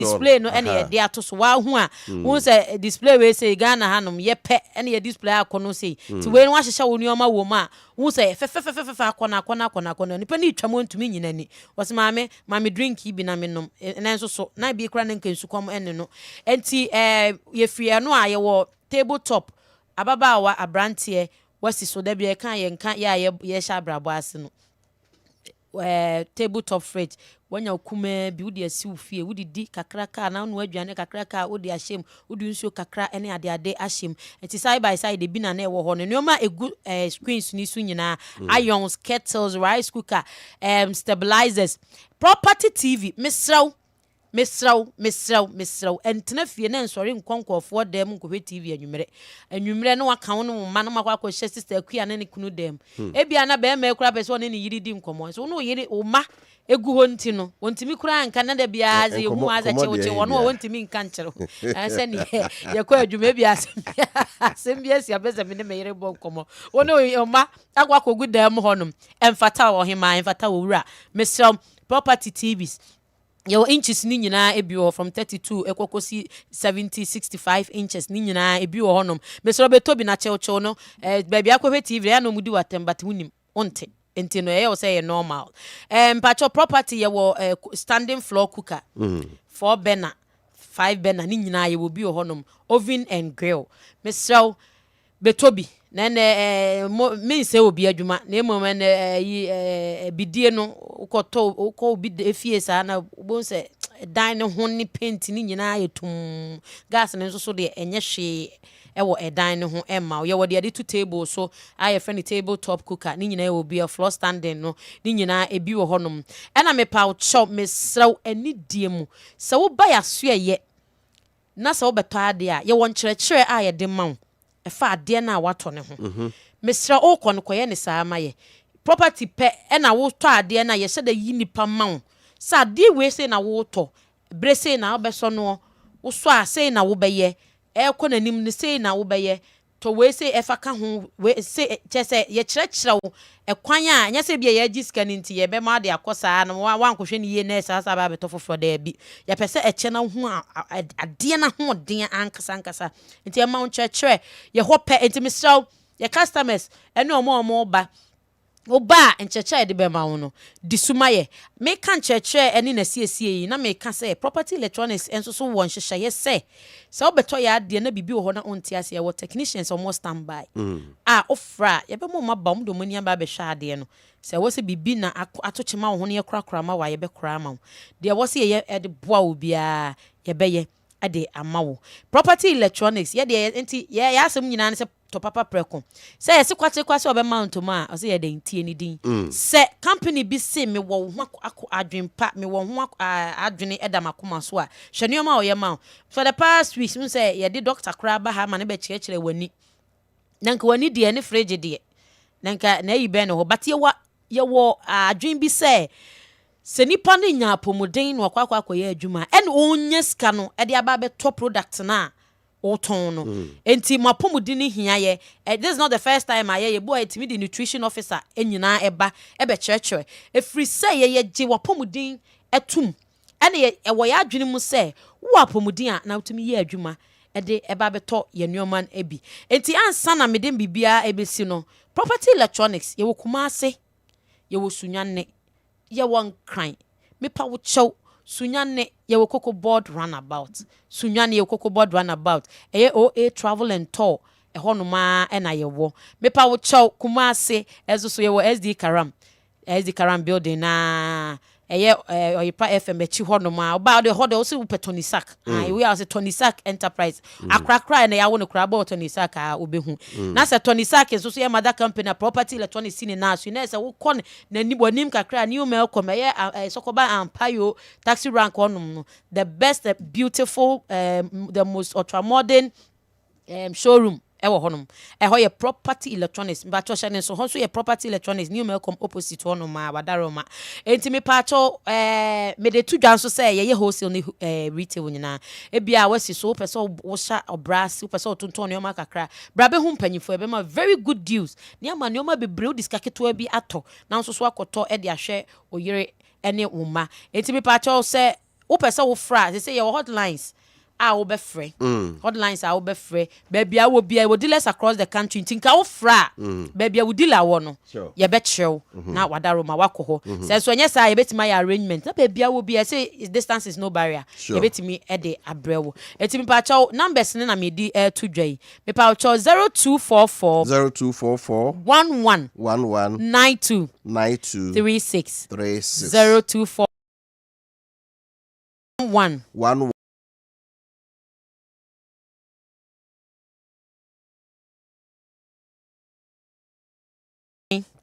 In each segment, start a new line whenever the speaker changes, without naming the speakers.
display no ene de atoso wa hu a won say display we say Ghana hanom ye pe ene ye display akono say ti we no ahyehyɛ wo nioma wo ma won say fe akona nipa ni twam ntumi nyinani wose maame drink bi na menom na nso so na bi kra na nkansu kom ene no enti ye free no a ye wo tabletop ababa abrante wasi so da bi kan ye nka ye sha brabo ase no tabletop fridge wanya kuma bi wudi asi ufie wudi di kakra ka na no aduane kakra ka wudi ahyem wudi nsuo kakra ene ade ahyem enti side by side bi na ewo ho no neoma egu screens ni su nyina irons, kettles, rice cooker, stabilizers, property TV, mesraw entena fie na nsori nkonkofo dem nkohwe TV anwumere no waka wo no ma no makwa hye sister akua na ne kunu dem ebia na be ma ekura pese one ne yiri di nkomo so no yiri o ma egu ho nti no wontimi kura nka na da bia ze hu aza chewoche wono wontimi nka nkyero ase ne ye kwa adwuma bia asem bia sia bese me ne me yiri bo nkomo wono o ma akwa kogu dem honom emfata wo hema emfata wo wura mesraw property TVs your inches ni nyina ebi from 32 ekokosi 70 65 inches ni nyina ebi honum mesoro betobi na chewo no baby akohwe TV ya no mudi watem but hunim onte enti no ye say normal pacho property ye wo standing floor cooker 4 burner 5 burner ni nyina ye wo bi honum oven and grill mesoro betobi na me se obi adwuma na emom na bidie no uko bi efie sa na bo se dan ne ho ni paint ni nyina yetum gas ne so de enye hwe ewo edan ne ho emma ye wo de two table so aye friend table top cooker ni nyina obi a floor standing no ni nyina ebi wo honom ena me pa chop me sraw ani die mu se wo ba ya so ye na se wo beto ade a ye won kyerɛkyerɛ a ye de ma efa ade na wato ne ho mesra okɔ no koye ne saa maye property pe na wo to ade na ye se da yi nipa ma sa ade we se na wo to bre se na obeso no wo so a se na wo beye ekɔ nanim ne se na wo beye to we se efa ka ho we se chese ye kyerɛkyerɛ wo ekwan a nya se bia ye giska ni nti ye be ma de akosa na wan kohwe ni ye na sa ba beto foforo da bi ye pese eche na ho ade na ho den ankasa nti e ma wo kyerɛkyerɛ ye ho pe nti misraw ye customers ene omo ba oba encheche de be ma wo no disumaye me kan cheche eni na siesie na me ka say property electronics enso so won hyehyɛ ye say so obeto ya de na bibi wo na onti ase ye technicians almost standby ofra ye be mo maba mo do mani aba be hwa ade no se wo se bibi na atochema wo ho ne krakra ma wa ye be kra ma de wo se ye de boa obi a ye be ye ade amawo property electronics ye de enti ye asem nyina ne se to papa preko say yes kwase obe mount ma o say ye den tie ni din say company bi say me wo ho adwen pa me wo ho adwene edamakoma so a hwene ma o ye ma for the past weeks we say ye the doctor kra ba ha ma ne be kyerɛkyerɛ wani nanka wani de ne fridge de nanka na yi be no but ye wo adwen bi say se nipa ne nya apomuden no akwa ye adwuma en onye ska no e de aba be top product na otono enti mapomudini hia ye this is not the first time aye boy timi the nutrition officer enyina eba ebe kyerɛkyerɛ efri say ye gye wapomudin etum ene ye wo ya adwene mu say wo apomudin a na utumi ye adwuma ede eba beto ye nneoman ebi enti ansa na medem bibia ebesi no property electronics ye wo Kumase ye wo Sunyanne ye won kran mepa wo chew Sunyanne ye wo Koko board runabout Sunyanne ye Koko board runabout eye OA travel and tour ehonoma ena ye wo mepa wo chew Kumase ezo so ye wo SD Karam building na eye Oyipa FM echi honoma oba de hode o se wo Petonisak we are say Tonisak enterprise akrakra na ya wo no kra ba Tonisak a obehu na se Tonisak so ye mother company property electronics scene na so na se wo kon na ni bonim kakra new mail come eye Sokoba Ampayo taxi rank honum the best beautiful the most ultra modern showroom ewo honum ho ye property electronics mba cho shane so ho so ye property electronics new Melcom opposite honum ma wadaroma enti me pa cho me de tu dwan so say ye wholesale ni retail nyina e bia wasi so person wo sha obras person tonton ne ma kakra bra be hu mpanyifo e be ma very good deals ne ama ne ma be brew diskaketo bi ato na so so akoto e de ahwe oyire ene woma enti me pa cho say pesa wo fra, they say your hotlines are wo be free. Hotlines are wo be free. Baby I will be dealers across the country. Tinka wo fra. Baby I will deal a wono. Ye bet show. Na wadaro ma wako ho. Says so yes, I bet my arrangement. Baby I will be I say distance is no barrier. Ye bet me ede abrewo. Eti mi pa chow numbers na me di to dway. Me pa chow 0244 11 92 36 024 1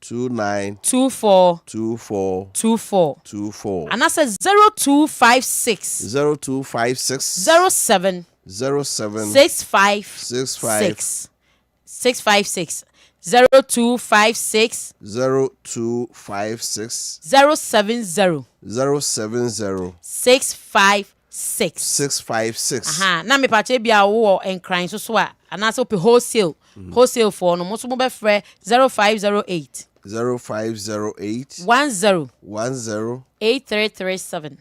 2924 and I said 0256 07 656 0256 070 656 na me pache bia wo enkran so a ana so pe wholesale for no mo so mo be frɛ 0508 10 8337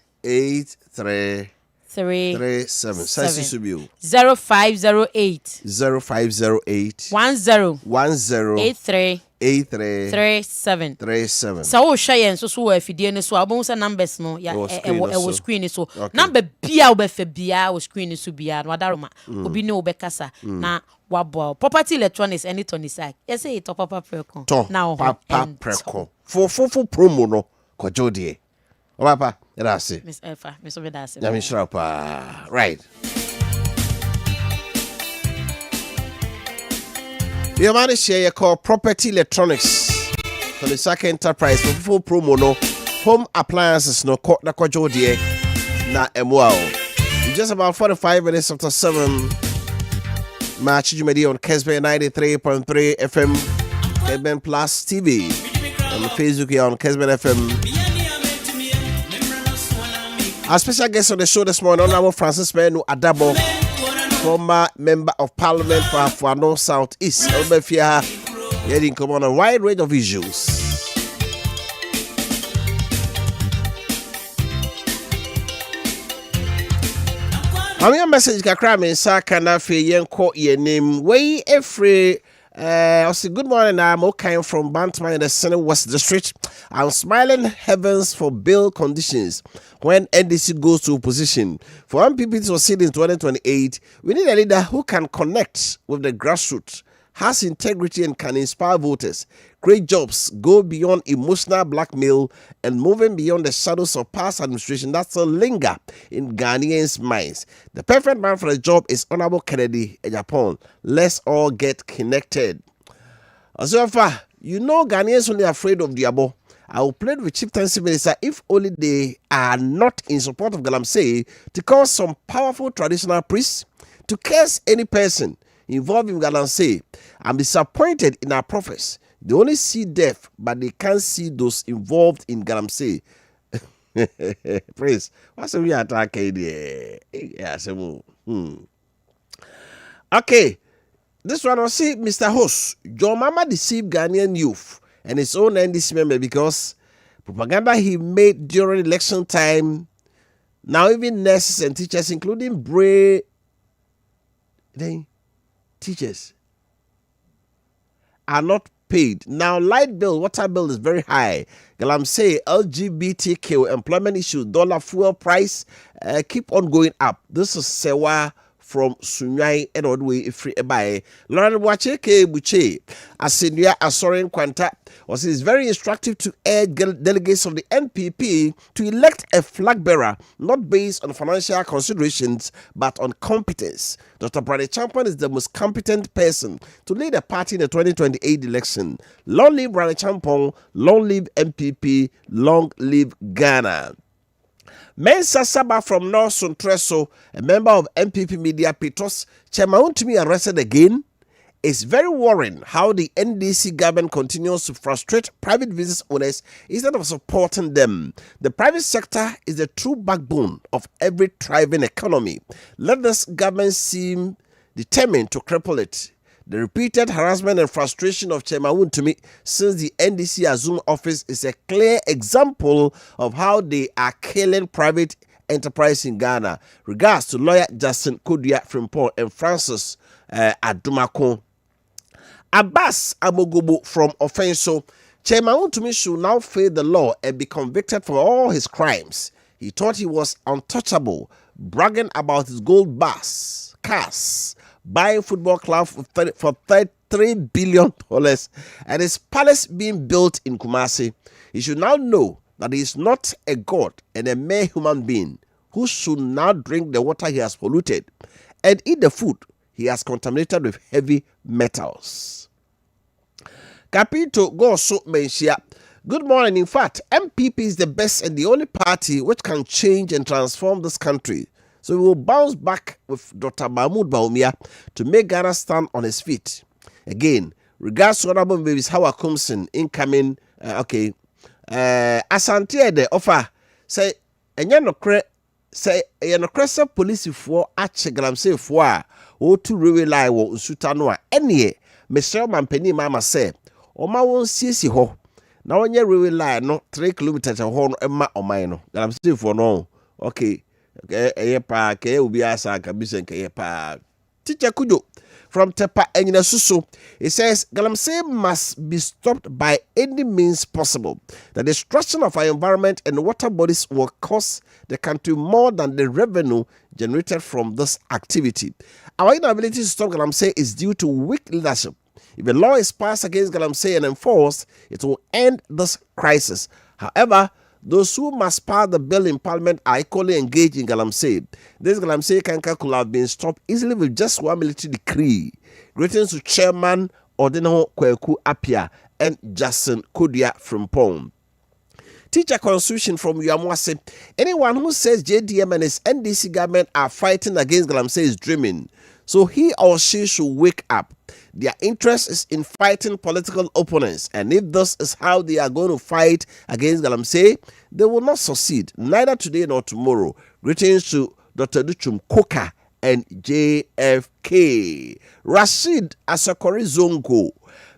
Sense Subio 0508 10 8337 so share so afidie ne so abon se numbers no ya e was screen so number bia obefa bia was screen so bia no adaroma obi ne obekasa na wabo property electronics any tony side you say it papa preko now papa preko for promo no kojo de o papa era say miss Alpha miss obedase ya mi shrapa right. Your man is share called property electronics from the second enterprise for full promo no home appliances no court na kojo de na emwa. Just about 45 minutes after 7 Maakye Jumedi on Kessben 93.3 FM Kessben Plus TV on Facebook here on Kessben FM. Our special guest on the show this morning, Honorable Francis Menu Adabo, former member of Parliament for Afuano South East. Obefia, heading come on a wide range of issues. I'm your message kakra me sa kana fe yenko ye name way every I say good morning. I'm okay from Bantman in the Senate West District. I'm smiling heavens for bill conditions when NDC goes to opposition. For MPP to succeed in 2028, we need a leader who can connect with the grassroots, has integrity and can inspire voters, create jobs, go beyond emotional blackmail and moving beyond the shadows of past administration that still linger in Ghanaians' minds. The perfect man for the job is Honorable Kennedy Ejapon. Let's all get connected. So far, you know Ghanaians only afraid of Diabo. I will plead with Chieftaincy Minister if only they are not in support of Galamsey to call some powerful traditional priests to curse any person involved in Galamsey. I'm disappointed in our prophets. They only see death, but they can't see those involved in Galamsey. Praise. What's the real attack? Okay. This one will see Mr. Host. John Mama deceived Ghanaian youth and his own NDC member because propaganda he made during election time. Now even nurses and teachers, including teachers, are not paid. Now light bill, water bill is very high. Galamsey, LGBTQ, employment issue, dollar fuel price keep on going up. This is Sewa from Sunyai and all the way free by Lauren Wacheke Buche. Asenua Asorin Kwanta was it's very instructive to urge delegates of the NPP to elect a flag bearer not based on financial considerations but on competence. Dr. Brady Champion is the most competent person to lead the party in the 2028 election. Long live Brady Champion, long live NPP, long live Ghana. Mensa Saba from North Suntreso, a member of MPP Media Petros, Chairman to be arrested again. It's very worrying how the NDC government continues to frustrate private business owners instead of supporting them. The private sector is the true backbone of every thriving economy. Let this government seem determined to cripple it. The repeated harassment and frustration of Chairman Wontumi since the NDC assumed office is a clear example of how they are killing private
enterprise in Ghana. Regards to lawyer Justin Kofi Appiah and Francis Adumako. Abbas Amogobo from Offenso. Chairman Wontumi should now face the law and be convicted for all his crimes. He thought he was untouchable, bragging about his gold bars, cars, buying football club for $33 billion, and his palace being built in Kumasi. He should now know that he is not a god and a mere human being who should now drink the water he has polluted and eat the food he has contaminated with heavy metals. Capito Goso Menshia. Good morning. In fact, MPP is the best and the only party which can change and transform this country. So we will bounce back with Dr. Mahmoud Bawumia to make Ghana stand on his feet. Again, regards to Honorable Babies Howard Kumsin incoming, Asante de offer, say, and you're not police for Ache Galamse for or to rely on Sutanoa. Any, Mr. Mampeni Mama say, or my own CC ho. Now when you rely no 3 kilometers a horn Emma or mine. Galamse for no. Okay, pa ke ubi asa kabisa ke pa. Teacher Kujo from Tepa Enyina Susu. It says Galamsey must be stopped by any means possible. The destruction of our environment and water bodies will cost the country more than the revenue generated from this activity. Our inability to stop Galamsey is due to weak leadership. If a law is passed against Galamsey and enforced, it will end this crisis. However, those who must pass the bill in Parliament are equally engaged in Galamsey. This Galamsey canker could have been stopped easily with just one military decree. Greetings to Chairman Wofa Kofi Appiah and Justin Kofi Appiah. Teacher Constitution from Yamwase. Anyone who says JDM and his NDC government are fighting against Galamsey is dreaming. So he or she should wake up. Their interest is in fighting political opponents, and if this is how they are going to fight against Galamsey, they will not succeed, neither today nor tomorrow. Greetings to Dr. Duchum Koka and JFK. Rashid Asakori Zongo.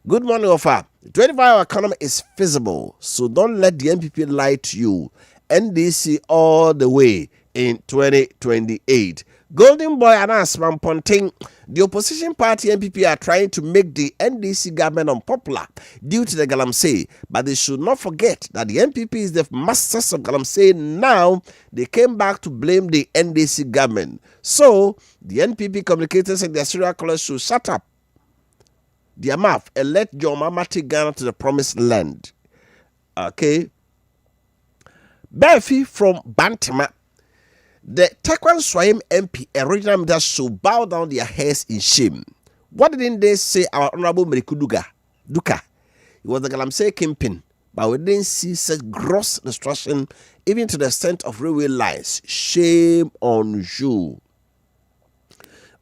Good morning, Wofa. The 25-hour economy is feasible, so don't let the MPP lie to you. NDC all the way in 2028. Golden Boy and Asman Ponting, the opposition party MPP are trying to make the NDC government unpopular due to the Galamsey, but they should not forget that the MPP is the masters of Galamsey. Now they came back to blame the NDC government. So the NPP communicators and their serial callers should shut up their mouth and let John Mama take Ghana to the promised land. Okay. Befi from Bantama. The Tekwan Swahim MP original members should bow down their heads in shame. What didn't they say our Honorable Merikuduka? Duka. It was the Galamsey kingpin, but we didn't see such gross destruction, even to the extent of railway lines. Shame on you.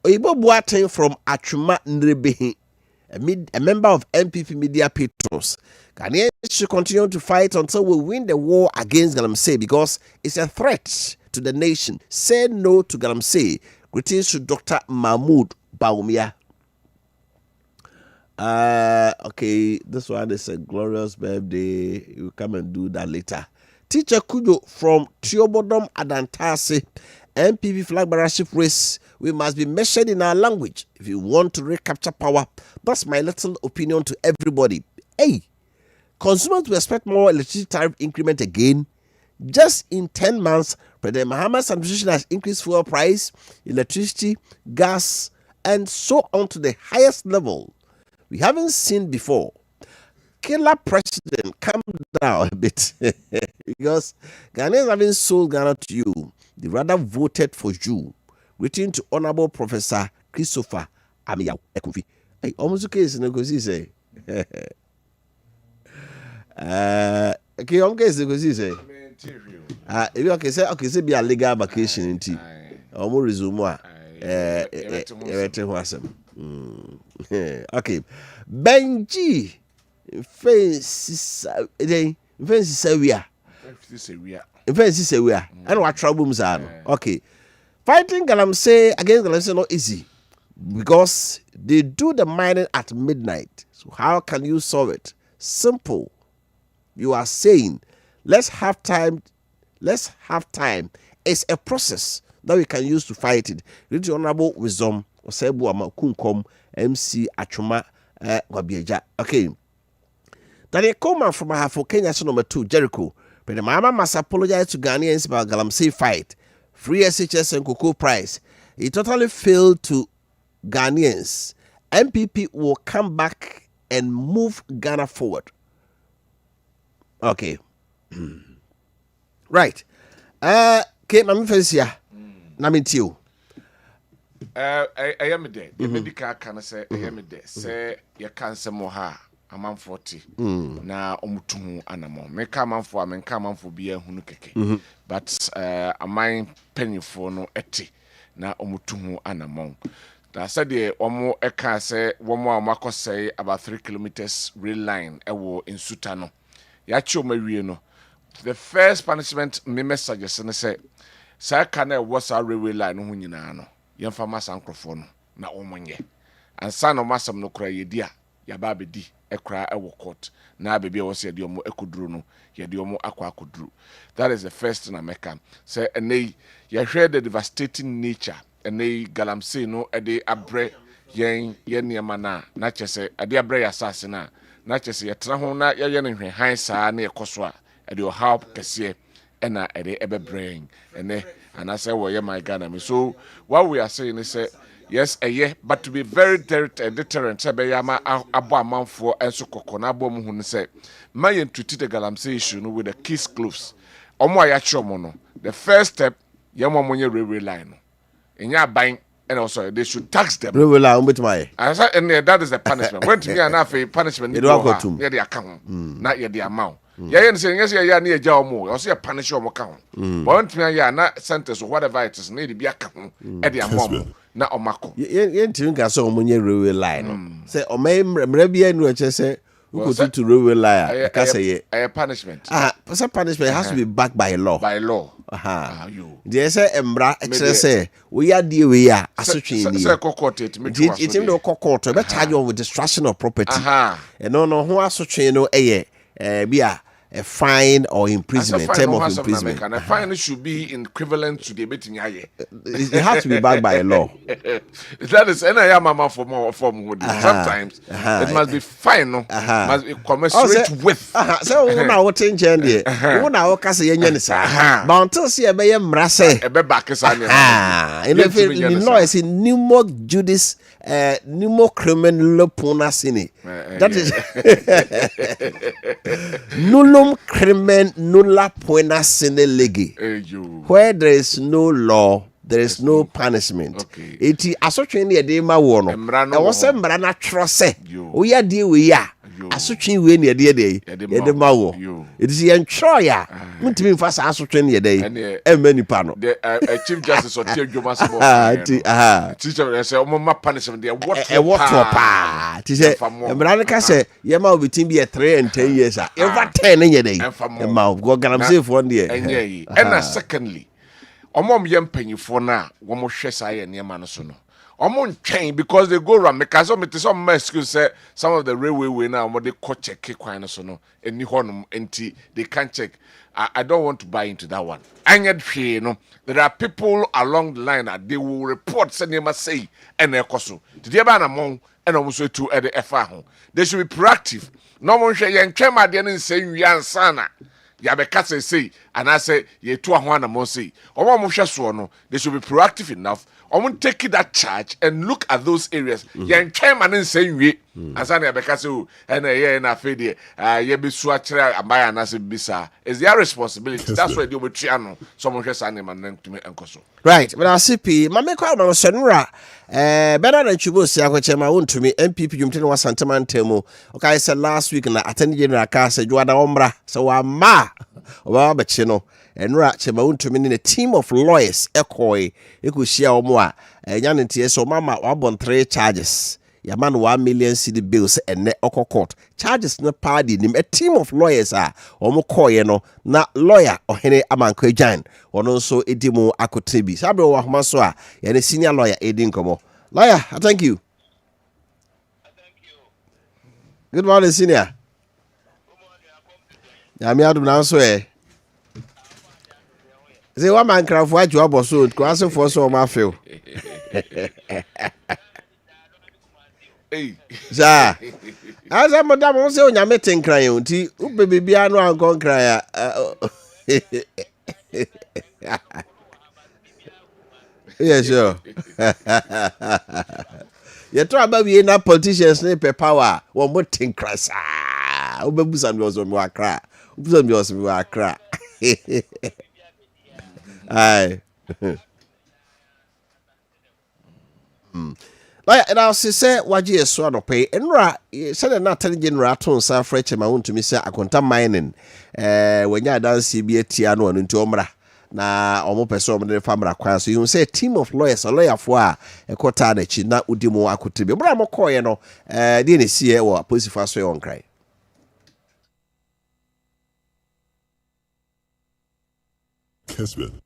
Oyibo Boateng from Achuma Nrebehi, a member of MPP Media Petros. Ghanaians should continue to fight until we win the war against Galamsey because it's a threat to the nation. Say no to Galamsey. Greetings to Dr. Mahmoud Bawumia. Okay, this one is a glorious birthday. You come and do that later. Teacher Kujo from Tiobodom Adantasi. MPP flag bearership race. We must be measured in our language if you want to recapture power. That's my little opinion to everybody. Hey, consumers will expect more electricity tariff increment again. Just in 10 months, President Mahama's administration has increased fuel price, electricity, gas, and so on to the highest level we haven't seen before. Killer president, calm down a bit because Ghanaians haven't sold Ghana to you. They rather voted for you. Written to Honorable Professor Christopher Amiyaw Ekufi. Hey, almost okay, say. Okay, I'm guessing say. If you can say be a legal vacation in tea. Almost resume. Okay. Benji Fancy we are. And what troubles are. Okay. Fighting Galamsey against Galamsey not easy because they do the mining at midnight. So how can you solve it? Simple. You are saying let's have time it's a process that we can use to fight it. Really honorable wisdom. Osebu ama kunkom MC Achuma Wabieja. Okay. Daniel Coleman from Ahafo, Kenya, so number 2, Jericho. But the Mama must apologize to Ghanaians about Galamsey fight. Free SHS and Cocoa Price. He totally failed to Ghanaians. MPP will come back and move Ghana forward. Okay. Right. Kate, I'm here. Namitio.
I am there. The medical can say, I am there. Say, you can't say more. A man 40 na omutumu anamo me ka manfo a me ka manfo bia hunu keke but a man penny for no eti na omutumu anamo da said the omo eka say womo amako say about 3 kilometers rail line ewo in Sutano ya chi omawie no the first punishment me message ne say say can e was a railway line ho nyina no yemfa masa nkrofo no na omonye ansa no masam no kra yedi a ya ba bedi ekra ewo court na baby was yedi omo ekuduru no yedi omo akwa akuduru. That is the first thing I make am say ene you hear the devastating nature ene galamsey no ede abre yen niema na chese ede abre ya asase na chese yetra ho na ye ne hwe saa na ekoso a ede help kese ena ede ebebrain ene and I say well yeah my Ghana me. So what we are saying is say yes, but to be very deterrent, Sabeyama Abba Manfo and Sokokona Bom who say, my treaty the Galamsey issue with the kiss gloves. Omoyachomono. The first step, Yamomonia railway line. In your buying, and also they should tax them.
Railway line with my.
And that is the punishment. When to me enough a punishment, you don't go to near the account, not yet the amount. Yeah, saying yes, yeah, near Jamo, or see a punish your account. But to me, yeah, not sentence or whatever it is, need to be account at the amount. Na omako
yen tinka so omunye railway line say o mrebia nu eche say we go to railway line ka say
a punishment
punishment has to be backed by law
you
there say embra eche say we ya die we ya asotwe ni
say court it me twa
it no court be charge you with destruction of property no ho asotwe no bia a fine or imprisonment, term of imprisonment.
And a fine should be equivalent to the betting.
It has to be backed by a law.
That is, and I am a form sometimes it must be fine, must be commensurate with.
So, now what change there? When I walk as a union, but until see a bay mrase,
a back is on
in law is in Numo Judice, Numo criminal pona sine. That is nullum crimen nulla poena sine legi. Where there is no law, there is no punishment. Iti asotwe ne de ma wo no. E wo se mbra na trose. O ya de we ya. Asotwe we ne de ma wo. It is yan tro ya. Muntimi mfa sa asotwe ne de. E ma nipa no.
The chief justice or Chief Jomaso. Teacher say o ma punishment there
what pa. Ti say mbra ka say ye ma obitin be 3 and 10 years. Ever 10 ne de. E ma go galamsey for there.
And secondly omom yem panyifo na wo mo hwe saa ye ne ma no so no omon twen because they go around because me to some excuse say some of the railway now mo they ko check kwan no so no eni honum enti they can't check. I don't want to buy into that one. Anyed hwe no there are people along the line that they will report say they must say and ekoso did e ba na mon and almost to e de efa ho they should be proactive no mo hwe yen twem ade ne nsen wi ansana ya be ka say and I say ye to ho na mo say omo mo hwe so no they should be proactive enough omo take that charge and look at those areas yen twem ane nsen wi ansana ya be ka say o and ye na fe de ye be su a kire amaya na say bisa is their responsibility. That's why they will try no so mo hwe sa ne man to me enkoso
right but I CP mama kwa ma senura better than chubosi akwechema wontumi MPP jumtene wa Santamantemo okay say last week na attend general ka say juada omra so wa ma oba bache no enura chema wontumi ne team of lawyers ekoi ekuhia omo a enya ntie so mama wabon 3 charges ya man 1 million cedi bills ene oko court charges no party nim a team of lawyers omo koye no na lawyer ohene Amankwe Jan ono so edimu akotebi sabe wa homa so ya ne senior lawyer edin komo lawyer thank you good morning senior ya mi adum na so Say one man craft what you are so cross for so my feel.
Hey.
Sir. As a madam won't say on your meeting crying, tea, baby, be I know I'm going cry. Yeah, sure. You try about being a politician, sniper power, one more thing crash. Obebusan was on my cry. Obebusan was on my cry. Aye. Like, and I'll say, what you saw no pay, and said not telling General Ton South French, and I want to miss a contam mining. When you dance, be a tiano and into Omra. Na omo person de famra kwan so you say team of lawyers a lawyer for a quarter na chi na udimo akotribe bra mo koye no de ne sie wo posifa so yon cry
Kessben.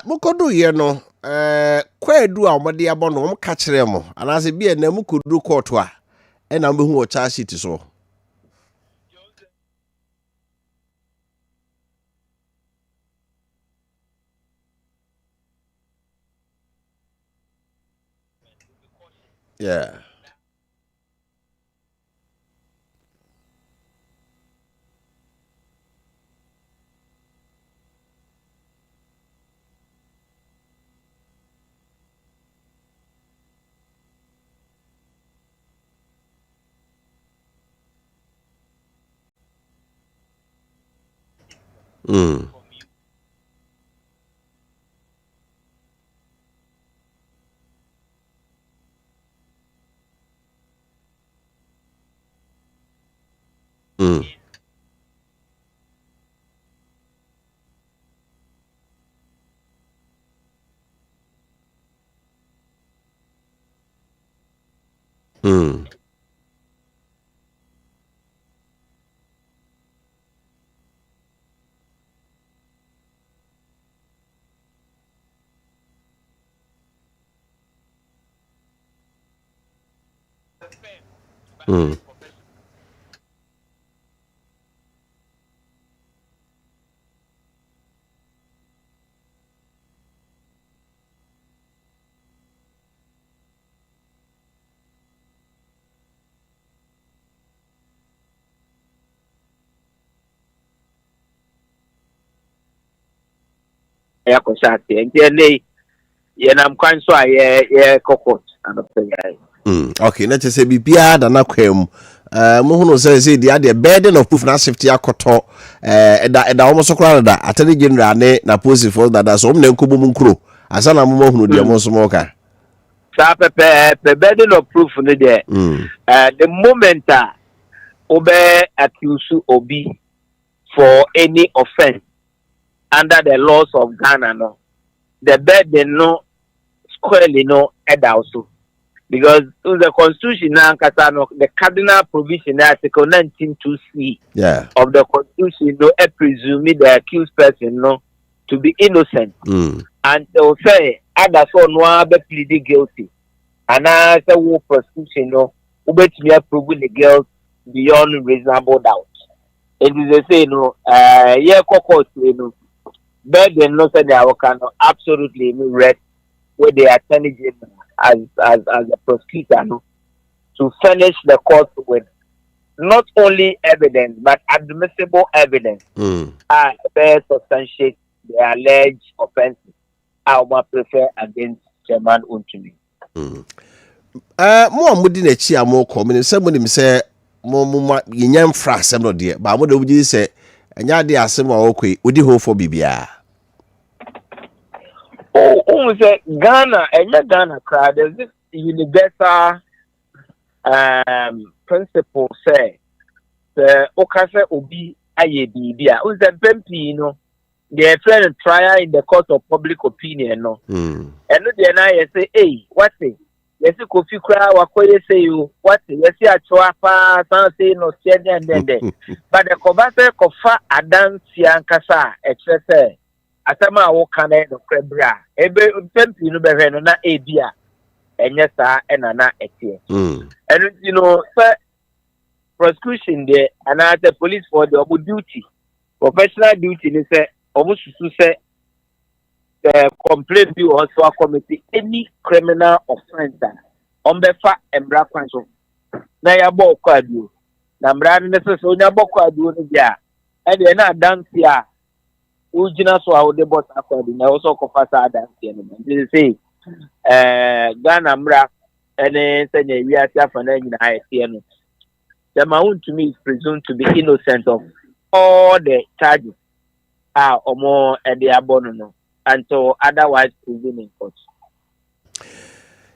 mukodu ye no kwadu a omode abo no mo ka kire mo anase bia na mukodu court a e na mbehu o charge sheet so yeah
ya ko shate nje ne yenam kwan so aye kokot anopenya
okay na chese bibia da na kwam mo hunu say the burden of proof na safety akoto eda omo so kra da atene general ne na police for that so na nkobo mu nkro asa na mo hunu de mo so mo ka
sa pepe burden of proof ne there the moment obe accuse obi for any offense under the laws of Ghana, no, the burden no squarely no head also. Because the Constitution now, the cardinal provision, Article 19.2c of the Constitution, no, presume the accused person no to be innocent, and they will say others no be pleading guilty, and as a war prosecution no, ubet me prove the guilt beyond reasonable doubt. It is the same, no, court, you know. Burden no say they are absolutely read where they are telling him as a prosecutor no, to furnish the court with not only evidence but admissible evidence bear substantiate the alleged offences. I would prefer against Chairman Untumi.
Mo amudi na chi amo ko me se mo nim se mo yenyam fra asem no de ba mo de obi se enya de asem a okoi odi ho for bibia.
Oh, say Ghana, and Ghana crowd, there's this universal principle say the Okasa Obi Ayebia. Who's the Bempi, they're trying to trial in the court of public opinion, no. And then I say, hey, what's it? Yes, you could feel crowd, what say you, what's it? Yes, you are Chuapa, some say no, and then. But the Kobasa Kofa Adam Siankasa, etc. Asama wo kana no kwebra ebe pempi no behwe no na ebia enye saa ena na etie and say prosecution there and the police for the duty professional duty ni say omususu say the complaint be also a committee any criminal offense on befa embra kwanso na ya bo kwadu na mbra ne so onya bo kwadu no bia e de na dance ya Ujina so how the boss according I also confess that they say Ghana mra and say we are for na nyina the amount to me is presumed to be innocent of all the charges or more at the abono until otherwise proven in court.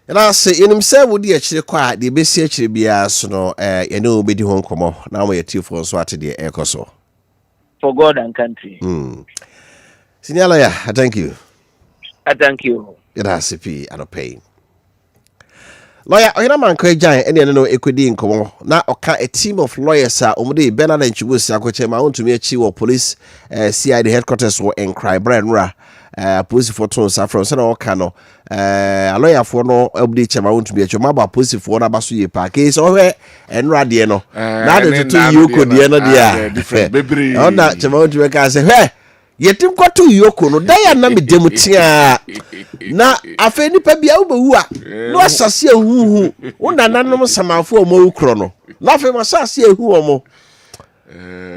And I say in himself would the actually quiet the best actually be as no you know be the home come now we are two for so at the echo so.
For God and country.
Senior lawyer, I thank you.
I thank you.
It has to be at a pay. Lawyer, I am man giant any no equity in common. Now, a team of lawyers are Omode Bernard and Chibusa, which I want to me a chief of police, CID headquarters were in Cry Brandra, police for Tons from Senator Cano, a lawyer for no update. I want to be a chumaba police for Nabasuye Park case or and Radiano. Now the two you could the other different baby. On that, I want to make us say, hey. Yetim kwa tu yoko no da ya na me demu tia na afa nipa bia wo bewu a no asase ehuhu wo nananom samafo o mo ukro no na afa ma asase ehu o mo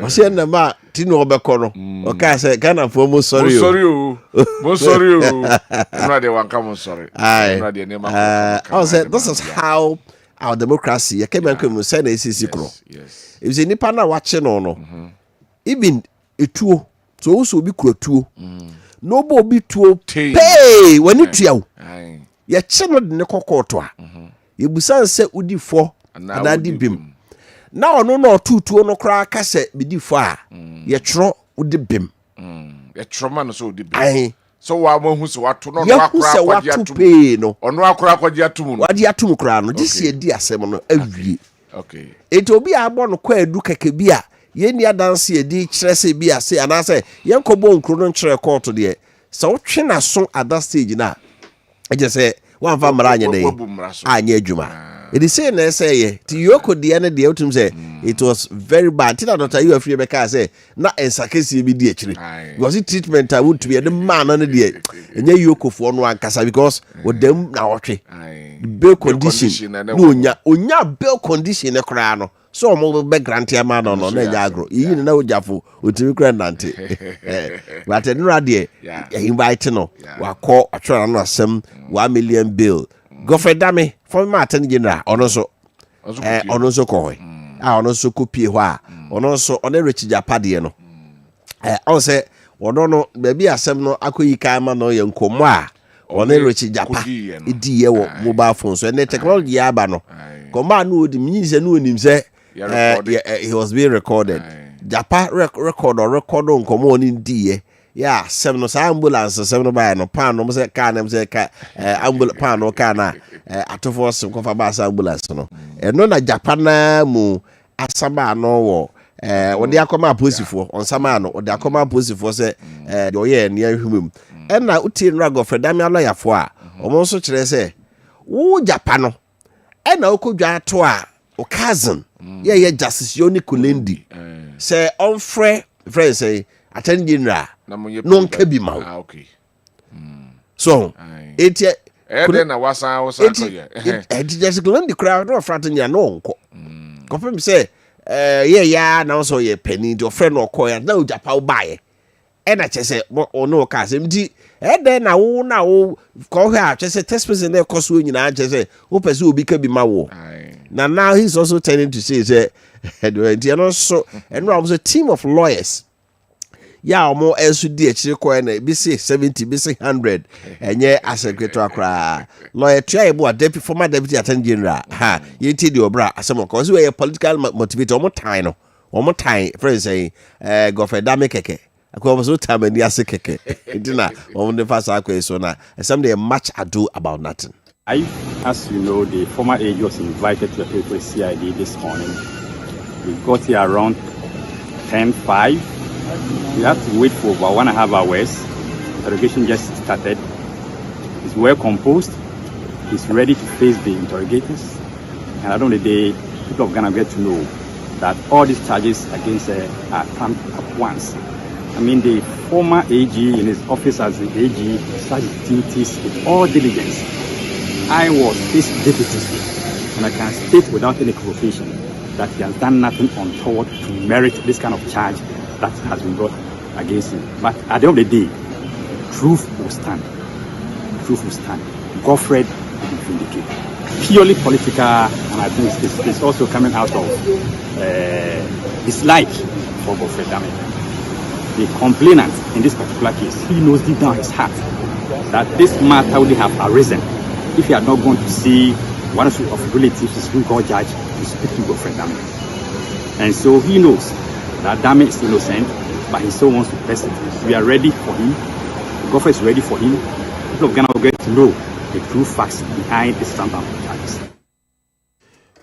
o se na ma tinu obekọ no o ka se Ghana fo mo sorry o
mo sorry o no dey wan come sorry no dey name
I say this is how our democracy Kessben come say na esisi kro if say nipa na wache no even etuo so also be kuatuo no bo be tuo pay when it yaw ye cheno de ne kokoto a ye busan se udi fo ana di bim na ono no tutuo no kra ka se bidi fo a ye tro udi bim
ye tro man so udi bim so wa mo hu so wato no akra kwaji atum
pay no
ono akra kwaji atum no
wadi atum kra no disi e di asem no awie
okay
etobi abo no kwa edu keke bia yeni adanse edi kyerese bia se anase yenkobo nkro no kyere court de so wotwe na so at that stage na eje se wan fa mara anye de anye adwuma edi say na say ye ti yoko de ne de otum say it was very bad tina doctor you afri be ka say na ensakesi bi di akire because the treatment I would to be the man na de enye yoko fo no ankasa because wodam na wotwe bail condition no onya bail condition e kra no so mo be grant ya man no na nya agro yi na ojafo otimi kra nante but enura de invite no wakọ atwara no asem 1 million bill gofredame former attorney general ono so ko ono so kopie ho a ono so ono rechi japade no on say ono no baby asem no akoyi kai ma no ye nkomo a ono rechi japa idi ye wo mobile phone so na technology ya ba no koma no odi minise no onim se he was being recorded japa record nkomo oni die yeah seven no ambulance seven by no pan no say car na say car ambulance pan no car na atofo sem ko fa ba ambulance no no na Japan na mu asaba no wo odi akoma posifo on sama no odi akoma posifo say de oye ne ahumum na uti nrago fredami aloyafo a omo so kire say wo Japan no na okodwa to a o cousin yeah justice Yoni Kulendi say on friend say attorney general no nkabi ma
okay
so etie
na wasan to ye
just Kulendi crowd no front nya no nko confirm say yeah na so ye penny your friend no call ya na Japan buy ena chese ono ka asem di eden na wo ko hwe a chese test person na koso nyina chese wo pese obi ka bi ma wo na now he's also turning to say say so and was a team of lawyers ya omo enso di akire ko na bi say 70 bi say 100 enye asecretary akra lawyer try bo deputy former deputy attorney general ha yenti di obra asem ko so we political motivator omo time no omo time friend say Godfrey Dame keke akwa so time and yase keke ndina omo de fast akwa so na some dey much ado about nothing.
As you know, the former AG was invited to the CID this morning. We got here around 10:05. We have to wait for about 1.5 hours. Interrogation just started. He's well composed. He's ready to face the interrogators. And at the end of the day, people of Ghana get to know that all these charges against are pumped up once. I mean, the former AG in his office as the AG started his duties with all diligence. I was his deputy, and I can state without any equivocation that he has done nothing untoward to merit this kind of charge that has been brought against him. But at the end of the day, truth will stand. Truth will stand. Godfrey will be vindicated. Purely political, and I think it's also coming out of dislike for Godfrey Dame. The complainant in this particular case, he knows deep down his heart that this matter would have arisen if he had not gone to see one of his relatives, the Supreme Court judge, to speak to Godfrey Dame. And so he knows that Dame is innocent, but he still wants to press it. We are ready for him. Godfrey is ready for him. People of Ghana will get to know the true facts behind this stamp of charges.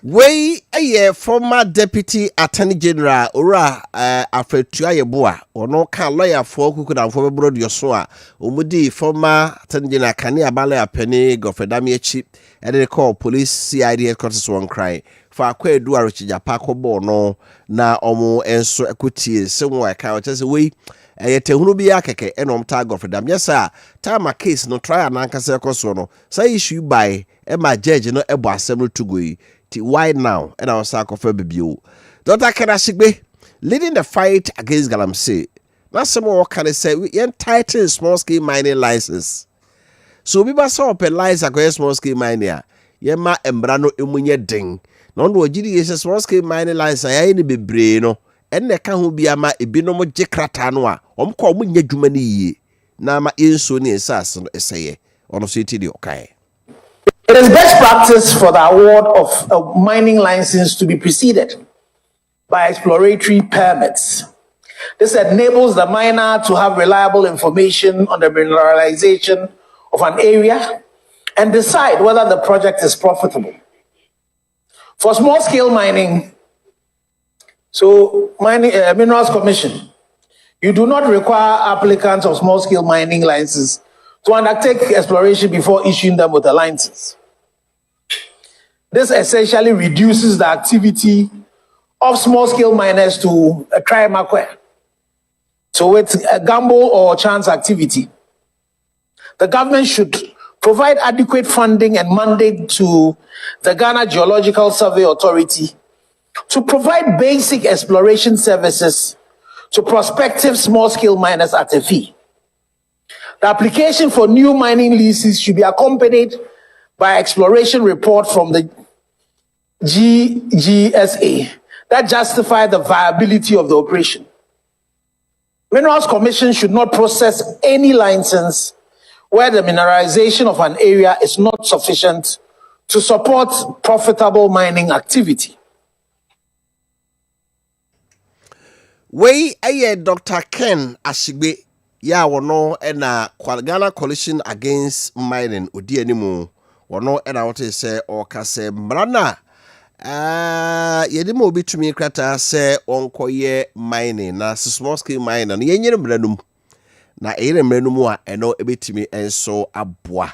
We a former deputy attorney general ora afetua yeboa ono ka lawyer for kukuda for broad yoso omudi former attorney general kani abale apeni Godfrey Dame echi e dey call police CID headquarters one cry for akwedu arochija pakobo no na omo enso ekutie senwo aka o chese we yetehunu bi akeke enom ta Godfrey Dame yesa time case no trial na nkase ekoso no say issue by ma judge no ebo asem to go why now? And I was for BBO. Dr. Kenashigbe leading the fight against Galamsey. That's some more can I say we entitled small scale mining license. So we must open license against small scale mining. Yema embrano emunye ding. No no gidi is small scale mining license ya ni bebre no. Enne ka ho bia ma ebi no mo jekrata no a omko omunye dwuma ni yie. Na ma enso ni esas no eseye. Ono so eti di okai.
It is best practice for the award of a mining license to be preceded by exploratory permits. This enables the miner to have reliable information on the mineralization of an area and decide whether the project is profitable. For small-scale mining, Minerals Commission, you do not require applicants of small-scale mining licenses to undertake exploration before issuing them with a license. This essentially reduces the activity of small-scale miners to a Maakye. So it's a gamble or chance activity. The government should provide adequate funding and mandate to the Ghana Geological Survey Authority to provide basic exploration services to prospective small-scale miners at a fee. The application for new mining leases should be accompanied by exploration report from the GGSA that justify the viability of the operation. Minerals Commission should not process any license where the mineralization of an area is not sufficient to support profitable mining activity.
We Dr. Ken Ashigbe ya wono ena Ghana Coalition Against Mining odi animu wono ena wote se okase mrana yedimo obi tumi krata se onkoye mining na small scale mining na yenyere mranum na eyere mranum a eno ebetimi enso aboa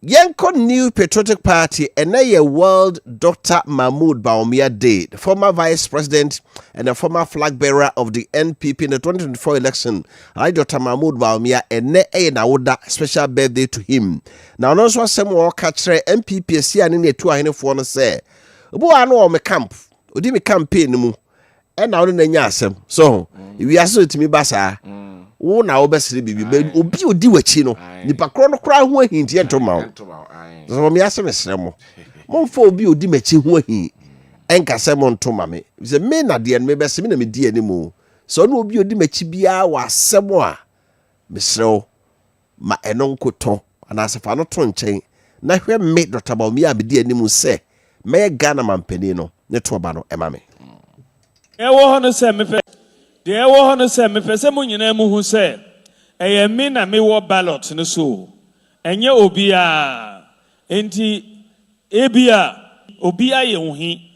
Yenko New Patriotic Party and a World Dr. Mahmoud Bawumia Day, the former vice president and the former flag bearer of the NPP in the 2024 election. I Dr. Mahmoud Bawumia and a Nauda special birthday to him. Now, also some more catch NPP see and in the 2 for say, Boa no me camp, Udi me campaign mu, and now in the yasem. So, if you are so to me, Bassa. wo na wo besere bibi obi odi wachi no nipa kro no kra ho ahinti ento ma wo so me ase mesere mo momfa obi odi machi ho ahin enka se mo nto ma me ze me na de me bese me na me di animu so no obi odi machi bia wa asemo a mesere wo ma eno nkoto ana asefa no to nchen na hwe me Dr. Bawumia abedi animu se me Ghana mampani no ne to ba no ema me
ewo hono se me pe de ewo hono se me pe se mo nyina mu hu se eye me na me wo ballot no so enye obia enti ebia obia ye hu hi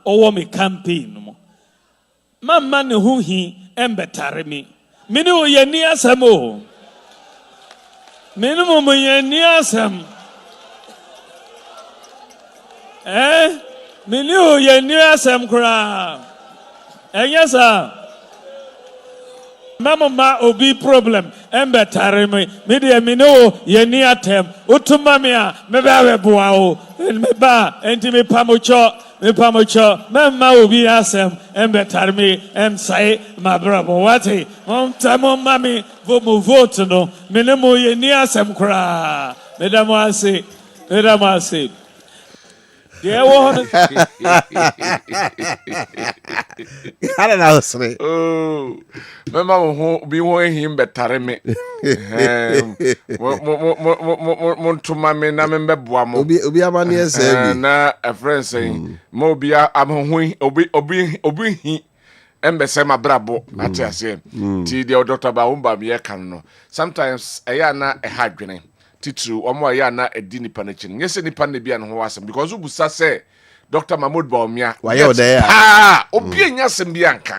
owo me campaign no mamma ne hu hi embetare me ne o ye ni asam o me no mo ye ni asam me ne o ye ni asam kra yes sir mama obi problem embetare me de me no ye ni atem utuma me a me ba we boa o me ba enti me pamocho mama obi asem embetare me say my brother what mom tamo mami vote no me ne mo ye ni asem kra me da mo ase yeah, what?
I don't know, sorry.
Oh, Mama be wanting him better me. Montuma me na member Boamo.
Obi amani say
na a friend saying, Mobia, I'm obi he. Embese ma brabo ati ase. Ti de Dr. Bawumia me kan no. Sometimes ayana a hadwene. Titru omo ya na edi nipa na chin nyese nipa na bia no ho asem because ubusa say Dr. Mahmoud Bawumia
waye there
obi enya asem bia nka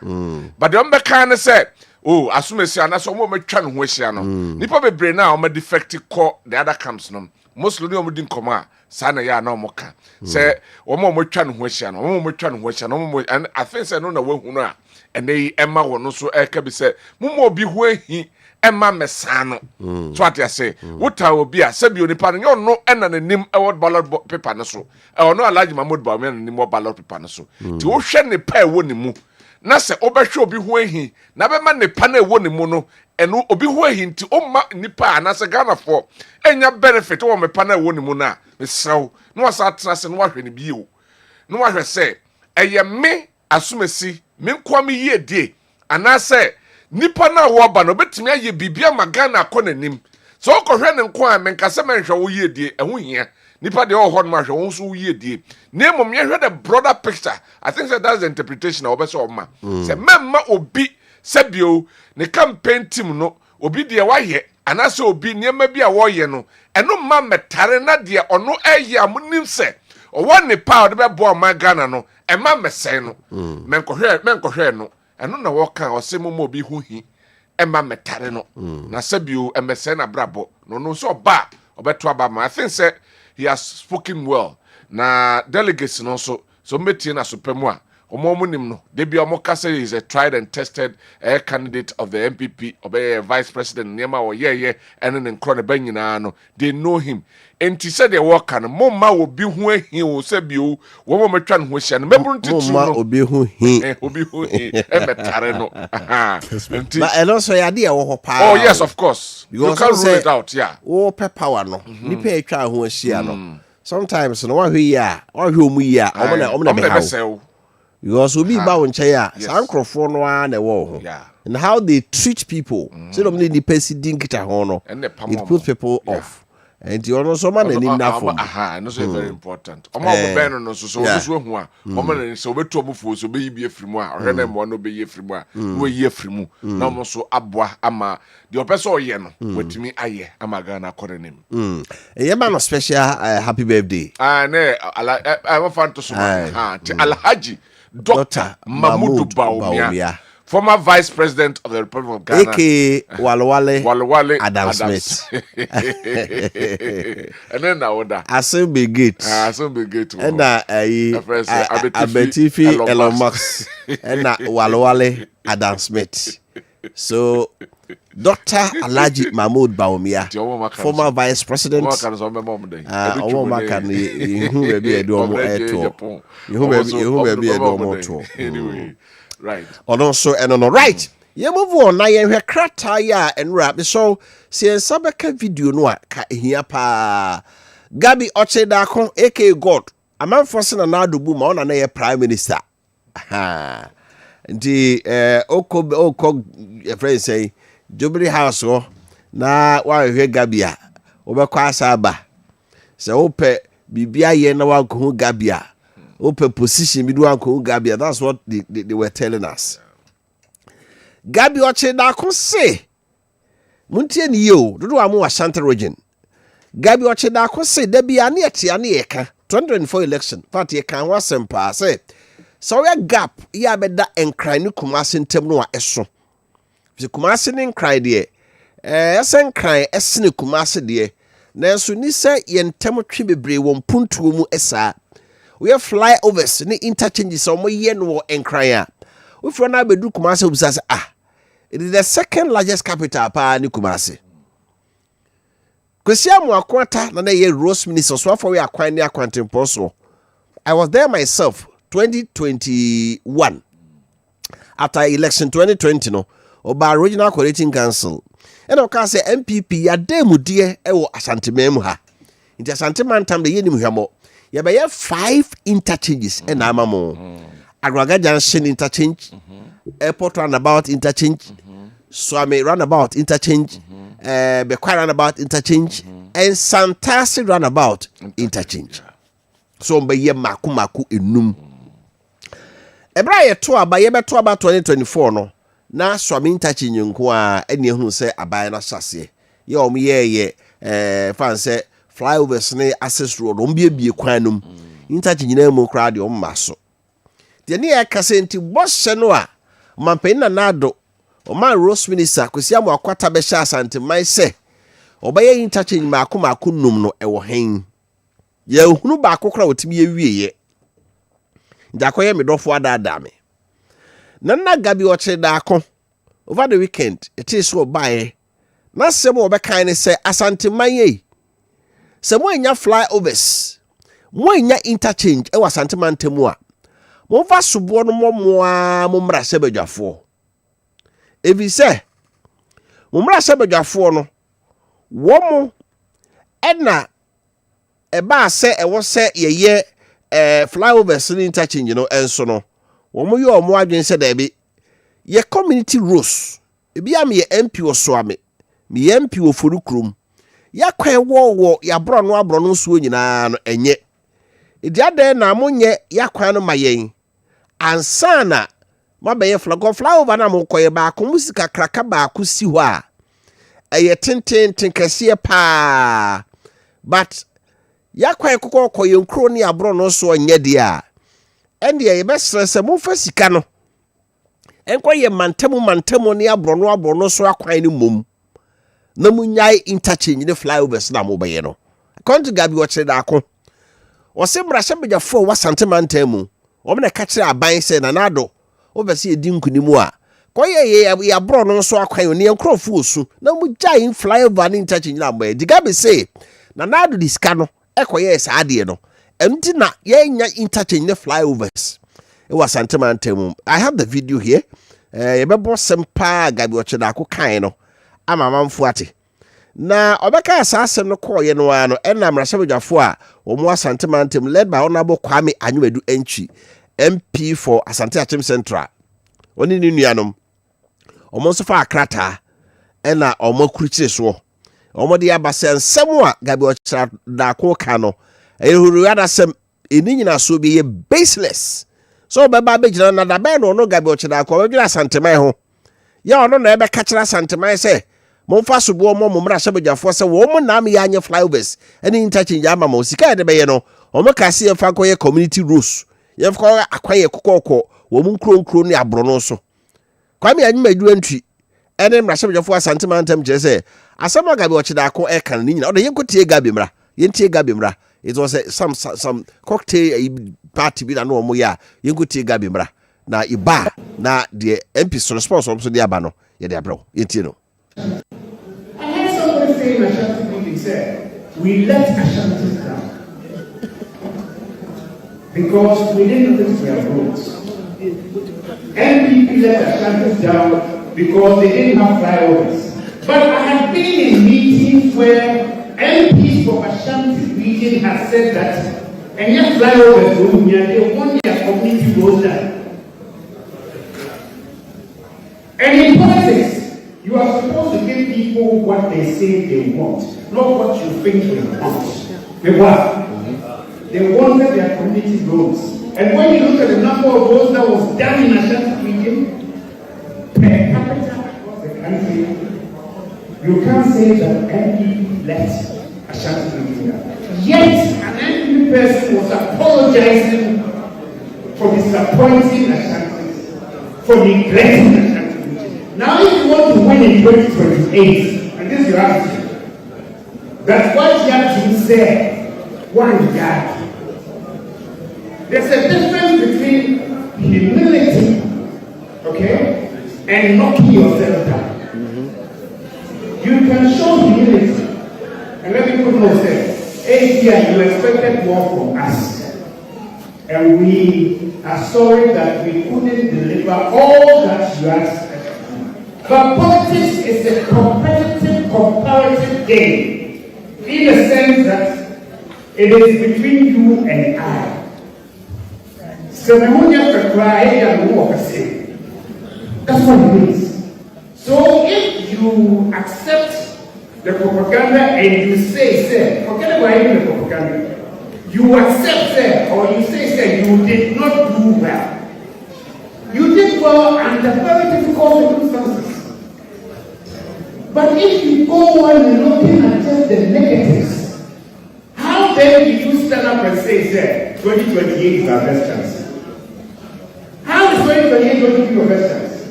but the ombeka ne say oh asumesi ana so omo metwa no ho ahia no nipa bebre na omo defect call the other camps no mostly omo din koma sa na ya na omo ka say omo metwa no ho ahia no omo metwa no ho ahia no and I think say no na wahu no a ene ema wo no so eka bi say mo obi ho ahi Emma Messano. So what I say, what I will be a Sabi Nipan, you know, and an name award ballot paper no so. I will not allow Mahmoud Bawumia and more ballot paper no so. To ocean the pair won mu. Nasa Obasho be where he, never man the panel won the mono, and obi where he to Oma Nipa and as a Ghana for. And your benefit over my panel won the mona. Miss so, no as I trust and what when be you. No what I say, a me assume me kwame ye day, and I say, nipa na woba no betimi aye bibia magana akọ nanim so okohwe ne nko a menkase menhwe wo ye die ehu hia nipa de ohọ no mahwe wo so wo ye die nemom ye hwe the broader picture. I think that's the interpretation of obeso oma say memma obi sabio ne campaign team no obi de waye anase obi niema bi a wo ye no eno ma metare na de ono eye amunim se owo ne pa de be bo magana no ema mesen no menkohwe no eno na woka osemo mo bi hu hi ema metare no na sabio emese na brabo no so ba obeto aba ma. I think say he has spoken well na delegates no so metie na supemu a omomunim no de bia omo kase is a tried and tested candidate of the MPP obey vice president niema wo ye ene ne nkro ne banyina no they know him enti said they work an momma obi hu ahi wo sabio wo mo metwa no ho hia no mebru ntitu no
momma obi hu hi
emetare no enti
but and also ya de wo pa
oh yes of course you can rule it out yeah
wo pe power no nipa etwa ho ahia no sometimes no wa hwe ya wa hwe omu ya omo na be hawo because obi ba won che ya sankrofo no a na wo ho and how they treat people so dem need the person din kita ho no it puts people off. And you also man in that form.
No so very important. Omo ben no so hu a omo na so betu omo fo so be bi afrimu a ohwe na mo no be afrimu a we yi afrimu na omo so aboa ama the person oye no watimi aye ama Ghana korenim.
E ma no special happy birthday.
Ne I want fan to so Alhaji Dr. Mahmoud Bawumia, former vice president of the Republic of Ghana,
aka Walwale Adam Smith.
And then now that
Asembe Gate. And Abetifi Elon Musk. And Walwale Adam Smith. So Dr. Alhaji Mahmoud Bawumia, former vice president.
Anyway, right.
Also, and on right. Ye move on na ye hwe krata ya enra so se nsabeka video no a ka ehia pa Gabi Ochedako aka God amanfo se na adobu ma ona na ye prime minister ha ndi oko friend say Jubilee House na wa hwe Gabi a obekwa asaba se ope bibia ye na wa ko Gabi a ope position bi do wa ko Gabi a. That's what they were telling us. Gabi Ochedako say muntie ni yo dodo amu Ashanti region. Gabi Ochedako say there be ani eka 2024 election part ye kan wasempa say so we gap ya beda enkran ni Kumasi ntem no a eso. Fi Kumasi ni nkran de esen kran esene Kumasi de nanso ni say ye ntem twe bebre won puntuo mu esa. We flyovers ni interchanges so mo ye no enkran a. We fro na bedu Kumasi obisa say it is the second largest capital pa ni Kumasi. Kwesi amu akwata na ye Rose minister so afọ we akwan ni akwantempo so. I was there myself 2021 after election 2020 no oba regional coordinating council. And o ka say MPP ya demudie e wo Ashanti mem ha. Inti Ashanti mantam de ye nim hwamo. Ye be ye 5 interchanges e na amamo. Agwaga Junction interchange, Airport roundabout interchange, Swami roundabout interchange, Bekwa roundabout interchange, and Santasi roundabout interchange. So mbe ye maku enum. Ebra ye to aba ye beto aba 2024 no na Swami interchange nko a ene hu se aban na hyase. Ye om ye fan se flyovers ne access road om bie kwanum. Interchange na mu kra de om maso. The near Cassenti was Senoa, Mampena Nado, or my Rose Minister, Kusiamo Aquata Beshas and my say, obey in touching Makuma Kunum no ewo hang. Ye who bako crowd to me a wee. Dakoya me do for that dame. Nana Gabi Ochedako. Over the weekend, it is so by. Not some more kind say Asante Maye. Some more in your flyovers. More in your interchange, it was Santimantemua. Mofa subo no moa momra sebedwafo evi se momra sebedwafo no wo ena eba se ewo se yeye flyovers ni interchange no enso no wo yo mo adwen se da bi ye community rules ebi am ye MP oso ame me MP ofuru krom ya kwan wo ya bro no so nyina no enye idi ade na monye ya kwan no mayen ansana mabeye flyover na mokoye ba ko musika kraka ba ko si ho a eye tenten kase pa but yakwan kokoye nkro ne abro no so onye de a ende ye besrese mo fa sika no enkoye mantemu ne abro no so akwan ne mom na munyai interchange ne flyovers na mobeye no according to Gabi Ochedako osimra sebejafo wa santemantemu omna kachire aban se na nado obese edi nkunimu a koye ya bro no so akwan oni enkrofo osu na mu giant flyover ni interchange na mba Gabi say na nado diska no ekoye sa ade no emti na ye nya interchange ne flyovers it was Santemantemu. I have the video here ye bebo sempa Gabi Ochedako kan no ama mamfo ate na obeka asasem no koye no ano ena mrashabedwafo a omo Santemantemu led by Honorable Kwame Anywadu Enchi MP for Asante Achim Central. Oni ni nuanom. Omo so fa akrata ena omo kuruchire so. Omo de abase nsem a Gabi Ochedako ka no. Ehuru ada sem eni nyina so be baseless. So baba be gina na da be no Gabi Ochedako we gina Santeman ho. Ya ono na ebe ka kira Santeman se momfa sobo mo mra sebejafo se wo mo na me ya anye flyovers eni interchange ama mo sika de be ye no omo ka se fa koye community rules ye fa akwaye kokoko wo mu nkro ne abro no so kwame anyi madu antwi eni mra sebejafo Santemantam je se asama Gabi Ochedako e kan ni nyina o de yenkotie Gabi mra yentie Gabi mra it was some cocktail party bi na no mo ya yenkotie Gabi mra na iba na the MP response so de aba no ye de abro yentie no.
I heard somebody saying Ashanti meeting said, we let Ashanti down because we didn't lose their votes. NPP let Ashanti down because they didn't have flyovers. But I have been in meetings where MPs from Ashanti region have said that, and yet flyovers, they want their community roads done. And in politics, you are supposed to give people what they say they want, not what you think they want. They wanted their community roads. And when you look at the number of roads that was done in Ashanti region, per capita across the country, you can't say that NPP left Ashanti region. Yet, an NPP person was apologizing for disappointing Ashanti, for neglecting Ashanti. Now, if you want to win in 2028, and this is your attitude, that's what you have to say. One guy. There's a difference between humility, okay, and knocking yourself down. You can show humility, and let me put myself. API, you expected more from us, and we are sorry that we couldn't deliver all that you asked. But politics is a competitive, comparative game, in the sense that it is between you and I. So that's what it is. So if you accept the propaganda and you say, forget about even the propaganda, you accept, or you say, you did not do well. You did well under very difficult circumstances. But if you go on looking at just the negatives, how then do you stand up and say, 2028 is our best chance? How is 2028 going to be your best chance?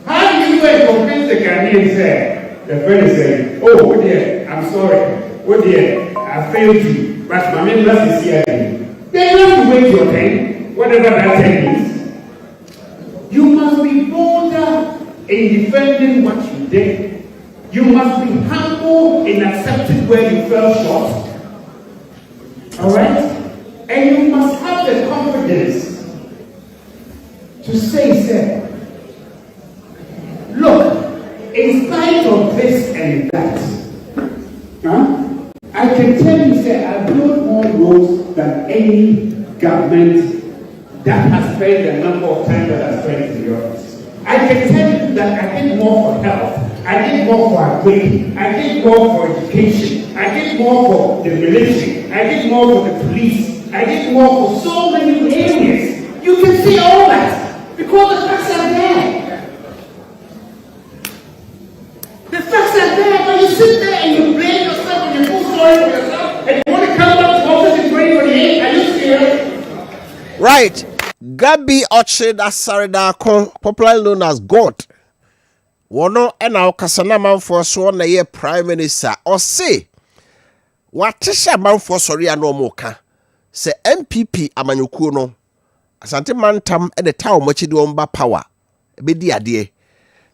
How do you go and convince the Ghanaians the friend is saying, oh dear, I'm sorry, oh dear, I failed you, but my members is here again. Then you have to wait your time, whatever that time is. You must be bolder in defending what you did. You must be humble in accepting where you fell short. Alright? And you must have the confidence to say, look, in spite of this and that, I can tell you, I've built more roads than any government that has spent the number of times that I've spent in the office. I can tell you that I did more for health. I did more for equity. I did more for education. I did more for the military. I did more for the police. I did more for so many areas. You can see all that because the facts are there. The facts are there, but you sit there and you blame yourself and you feel sorry for yourself and you want to come back to office in 2028. Are you serious?
Right. Gabi Ochida Saridako, popularly known as God. Wono ena okasana manfo so na ye prime minister or say watisha manfo sori ano moka se MPP amanyokuo no asante mantam e de tawo machidi omba power be di ade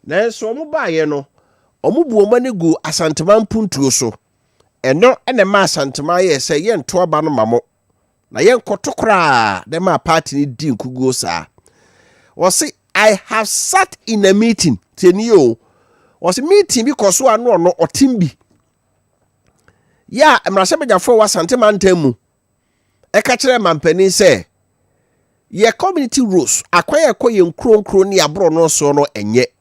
na so omo baaye no omo bu omani gu asante manpuntuo so eno ene ma asante ma ye se ye nto aba no mamo na ye nkotokra de ma party ni di nkuguo sa o say I have sat in a meeting. Tenio was a meeting because one no or timbi. Ya, Emrashabeja for was Santamantemu. A catcher man penny say, ye community rules acquire coying crony abroad no sono and yet.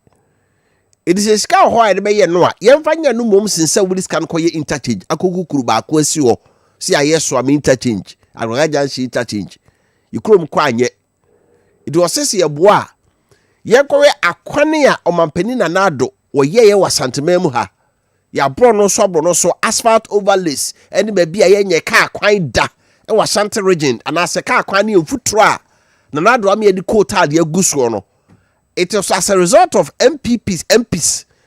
It is a scout why the bay noa. Yen find your new mums in Saudis can call ye interchange. A cuckoo kruba quasio. See, I yes, so I'm interchange. I will she interchange. You crum quine yet. It was sassy a bois. Yenkore akwane a omampani na nado wo ye wa santememu ha ya bro no so asphalt overlays eni ba bia yenye ka akwan da e wa Shanti region anase ka akwan ne mfuturo a na nado am ye di coated ye guso no. It was as a result of MPs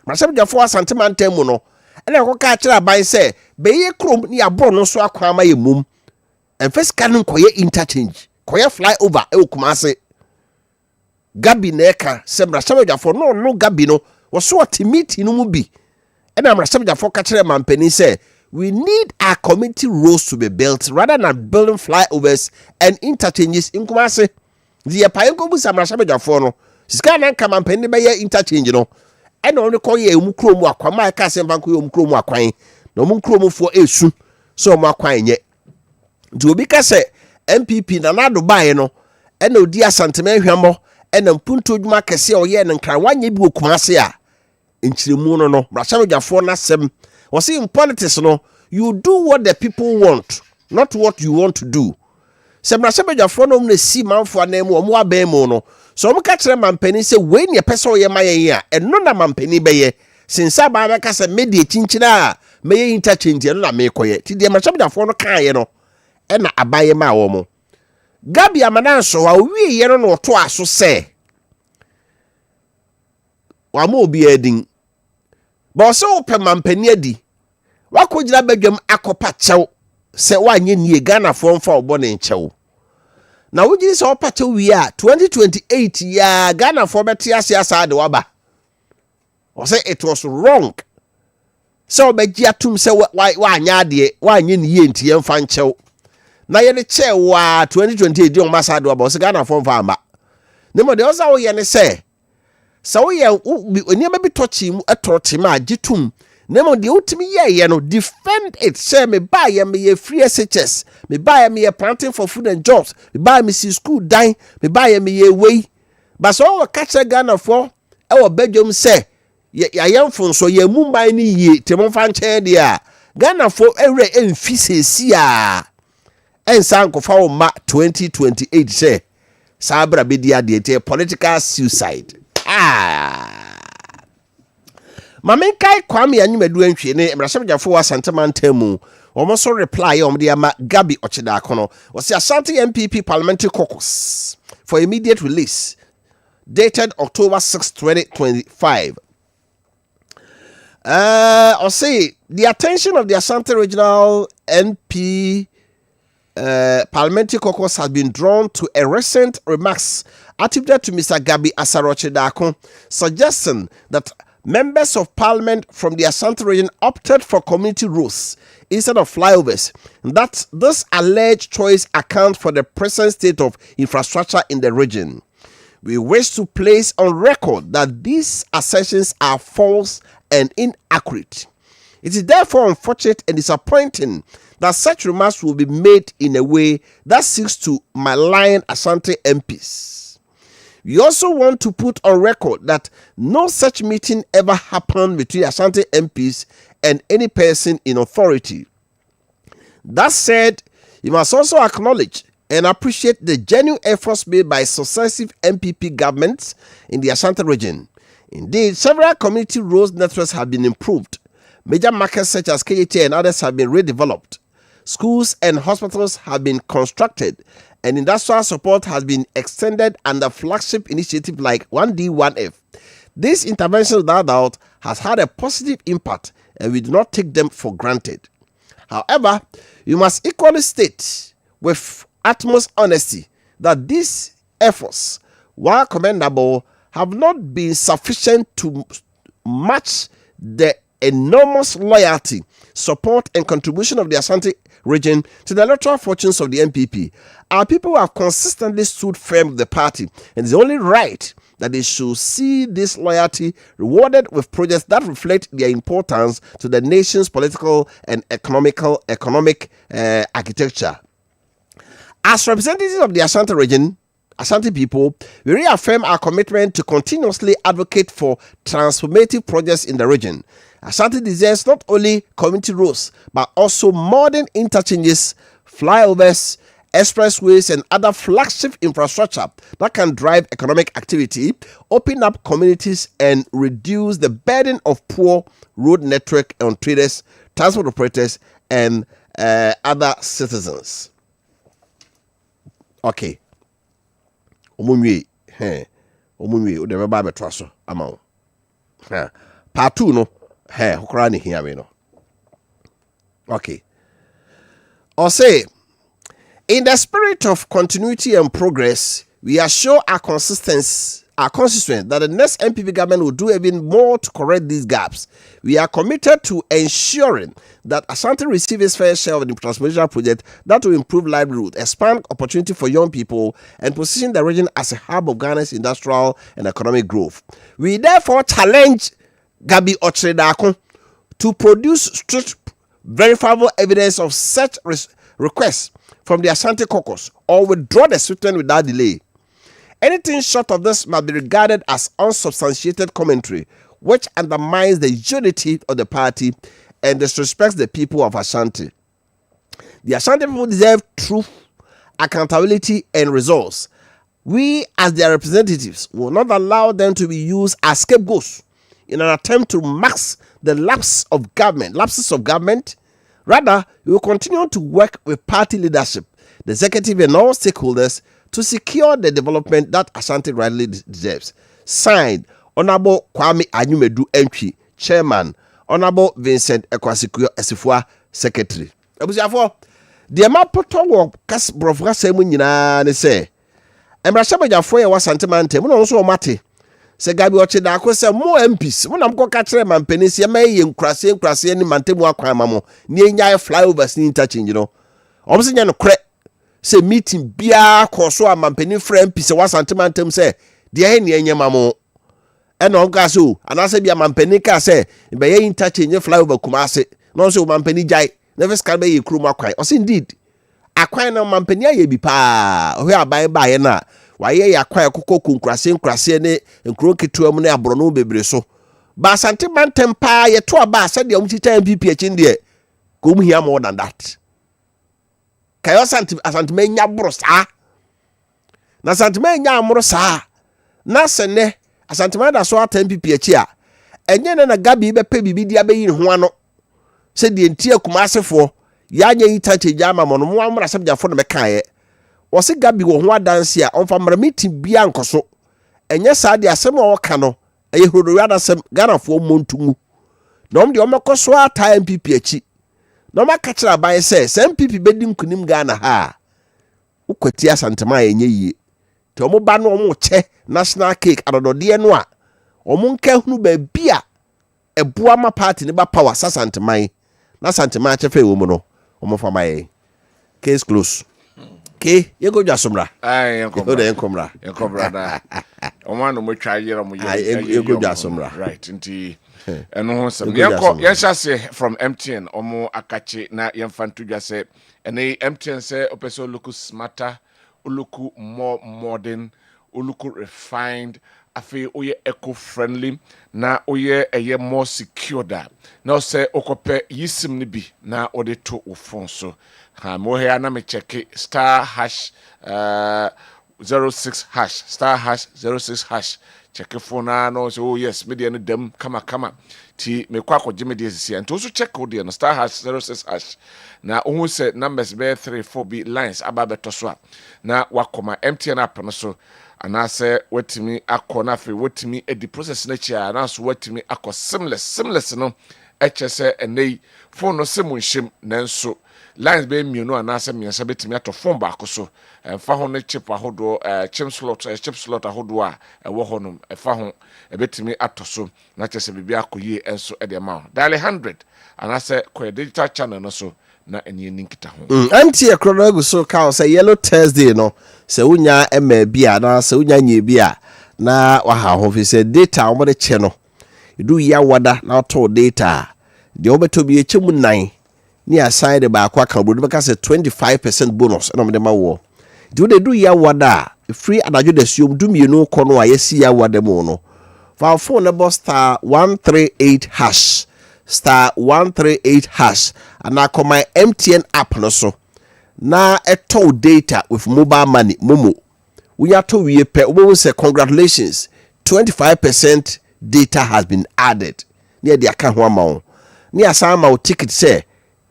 mashabja for santemantemu no ene ko ka kira ban say be ye krom ne ya bro no so akwan ma ye mum en first kan koye interchange koye flyover e okumase Gabi neka semra sabeja for no Gabi no was so at meeting no mubi. And I'm sabeja for catcher man penny say we need our community roads to be built rather than building flyovers and interchanges in Kumasi. The Payanko was a sabeja for no. Scan and come and penny by your interchange no. ɛna ɔno kɔ yɛ emu kurom akwan ma ɛka sɛ mfa nkɔ yɛ emu kurom akwan na ɔmo kuromfoɔ esu so ɔmo akwan nyɛ nti obi ka sɛ MPP na nado bae no ɛna odi asantema hwamɔ ɛna mpunto dwuma kɛse a ɔyɛ ne nkran wanyɛ bi okuma ase a nkyiremu no brahyamodwafoɔ nasɛm wɔse in politics no you do what the people want not what you want to do sɛ brahyamodwafoɔ no na si manfo anan mu ɔmo abɛn mu no so ɔmo ka kyerɛ mampani sɛ wei ne pɛ sɛ ɔyɛ ma yɛn a ɛno na mampani bɛyɛ sinsa ba bɛka sɛ media kyinkyina a mɛyɛ interchange no na mekɔyɛ ti deɛ brahyamodwafoɔ no kaayɛ no ɛna abayɛ ma wɔn Gabi amananso wa wi ye no no to aso sɛ wa mo obi adin ba so wo pɛ mampani adi wakɔgyina badwam akɔpa kyɛw sɛ wanyɛ nie Ghana fo mfa obɔ ne nkyɛw na wogyiri sɛ wopa kyɛw wi a 2028 ya Ghana fo bɛte ase asa de waba o say it was wrong sɛ obɛgye atum sɛ wanyɛ ade wanyɛ nie ntie mfa nkyɛw na ye ne che wa 2028 di on masa do ba o se Ghana fo mfa amba ne mo de o sa wo ye ne se sa wo ye oniema bi tochi mu etorochi ma agitum ne mo de utimi ye no defend it say me ba ye me ye free SHS me ba ye me ye planting for food and jobs me ba me see school dan me ba ye me ye wei ba so wo ka che Ghana fo e wo badwom se ya yemfo so ye mu man ni ye te mo fa nche de a Ghana fo ewre emfi sesi a ensan kofa wo ma 2028 say sabra be dia de political suicide Mamen kai kwame anyimadu anhwe ne emrashabjafo asantemantamu omo reply om de ama Gabi Ochidako no was Asante MPP parliamentary caucus for immediate release dated October 6, 2025. Say the attention of the Asante regional NP parliamentary caucus has been drawn to a recent remarks attributed to Mr. Gabi Ochidako suggesting that members of parliament from the Asante region opted for community roads instead of flyovers. That this alleged choice accounts for the present state of infrastructure in the region. We wish to place on record that these assertions are false and inaccurate. It is therefore unfortunate and disappointing that such remarks will be made in a way that seeks to malign Asante MPs. We also want to put on record that no such meeting ever happened between Asante MPs and any person in authority. That said, you must also acknowledge and appreciate the genuine efforts made by successive MPP governments in the Asante region. Indeed, several community roads networks have been improved. Major markets such as KT and others have been redeveloped. Schools and hospitals have been constructed, and industrial support has been extended under flagship initiatives like 1D1F. This intervention, without doubt, has had a positive impact, and we do not take them for granted. However, you must equally state with utmost honesty that these efforts, while commendable, have not been sufficient to match the enormous loyalty, support, and contribution of the Asante region to the electoral fortunes of the MPP. Our people have consistently stood firm with the party, and it's only right that they should see this loyalty rewarded with projects that reflect their importance to the nation's political and economic architecture. As representatives of the Asante region, Asante people, we reaffirm our commitment to continuously advocate for transformative projects in the region. Asante deserves not only community roads, but also modern interchanges, flyovers, expressways, and other flagship infrastructure that can drive economic activity, open up communities, and reduce the burden of poor road network on traders, transport operators, and other citizens. Okay. Omunwe, the Bible traso amount. Part 2 no, hokrani here we no. Okay. Or say, in the spirit of continuity and progress, we assure our constituents that the next MPP government will do even more to correct these gaps. We are committed to ensuring that Asante receives its fair share of the transformation project that will improve livelihood, expand opportunity for young people, and position the region as a hub of Ghana's industrial and economic growth. We therefore challenge Gabi Ochredako to produce strict verifiable evidence of such requests from the Ashanti caucus or withdraw the statement without delay. Anything short of this must be regarded as unsubstantiated commentary, which undermines the unity of the party and disrespects the people of Ashanti. The Ashanti people deserve truth, accountability, and results. We, as their representatives, will not allow them to be used as scapegoats in an attempt to mask the lapses of government. Rather, we will continue to work with party leadership, the executive, and all stakeholders to secure the development that Ashanti rightly deserves. Signed, Honorable Kwame Anyumedu Entry, Chairman, Honorable Vincent Ekwasikuyo Esifua, Secretary. Ebusiafo, the mapoto wo kas brofra semu nyina ne se. Emrasha bajafo ye wasante mante, mo no so o mate. Se Gabi Ochredako se mo MPs, mo nam ko ka kire mampenisi ma ye nkurase ni mantemu akwan mamo. Ni enya flyovers ni interchange no. Omse nya no kre. Se meeting bia koso amampeni friend MPs wasante mantem se de he ne enya mamo. Eno nka so anase bia mampeni ka se be ye interchange flyover Kumase. No so mampeni jai. Never scan be ye krum akwan. O se indeed. Akwan na mampeni aye bi pa. Ohwe aban ba ye na. Waye yakwan kokko kunkrase ne nkro ketua mu ne abrono bebre so. Ba Asante mantem pa ye to aba se de omchicha MPP akin de. Ko mu hia more than that. Kayo Asante menya brosa. Na Asante menya amrosa. Na sene Asante manda so ata MPP achi a. Enye na Gabi be pe bibi dia be yin ho ano. Se de ntia Kumasefo ya nya yita chejama mo no mo amra sabjafo no mekaye. Wose Gabi wo ho adanse a onfa mra meeting bia nkoso. Enye saa de asem a woka no eye horodo adasem ganafo montumu. Na om de omekoso ata MPP achi. Na maka kira ban se MPP bedi nkunim Ghana ha. Ukwati Asante ma enye yie. Te omo ba no omo che national cake adodode no a omo nka hunu ba bia eboa ma party ne ba power Asante man. Na Asante man chefe wo mu no omo fama ye. Case close. Ke yego jasomra. Yenkomra
da. Omo no mo twa yero mo
yego jasomra.
Right. Nti eno ho sem. Yenhyase from MTN omo akache na yemfantu dwase. Ene MTN say opeso look smarter, look more modern, look refined, afi oye eco-friendly, na oye eye more secure da. Na say okope yisim ni bi na ode to wo phone so. Ha mo he na me check *#06# *06# check phone na no so oh yes media no dem kama ti me kwa ko gime de sisi and also check o de no *#06# na ohun se numbers be 3-4 be lines ababeto so na wakoma MTN app no so anase watimi akọ na fe watimi edi process na chia na so watimi akọ seamless no HSA enei phone no se munhim na nso lines be mienu anase miensa betimi ato phone ba akoso fa ho ne chip ahodo chip slot ahodo a ewo ho no fa ho betimi ato so na chese bibia akoyi enso e de ma dial 100 anase ko digital channel no so na enye ninkita ho
anti ekronagu so ka say yellow Thursday no se unya ema bia na se unya nye bia na wa ha ho fi se data o mo de che no edu ya wada na to data de obeto bi echemu nan ni aside ba akwa ka bro be ka say 25% bonus na mo de ma wo de wo do ya wada free adajo de siom du mienu ko no ayesi ya wada mo no fa phone number *138# *138# and I call my MTN app no so na eto data with mobile money momo we are to we pay we say congratulations 25% data has been added near the account ho amount near sama ticket say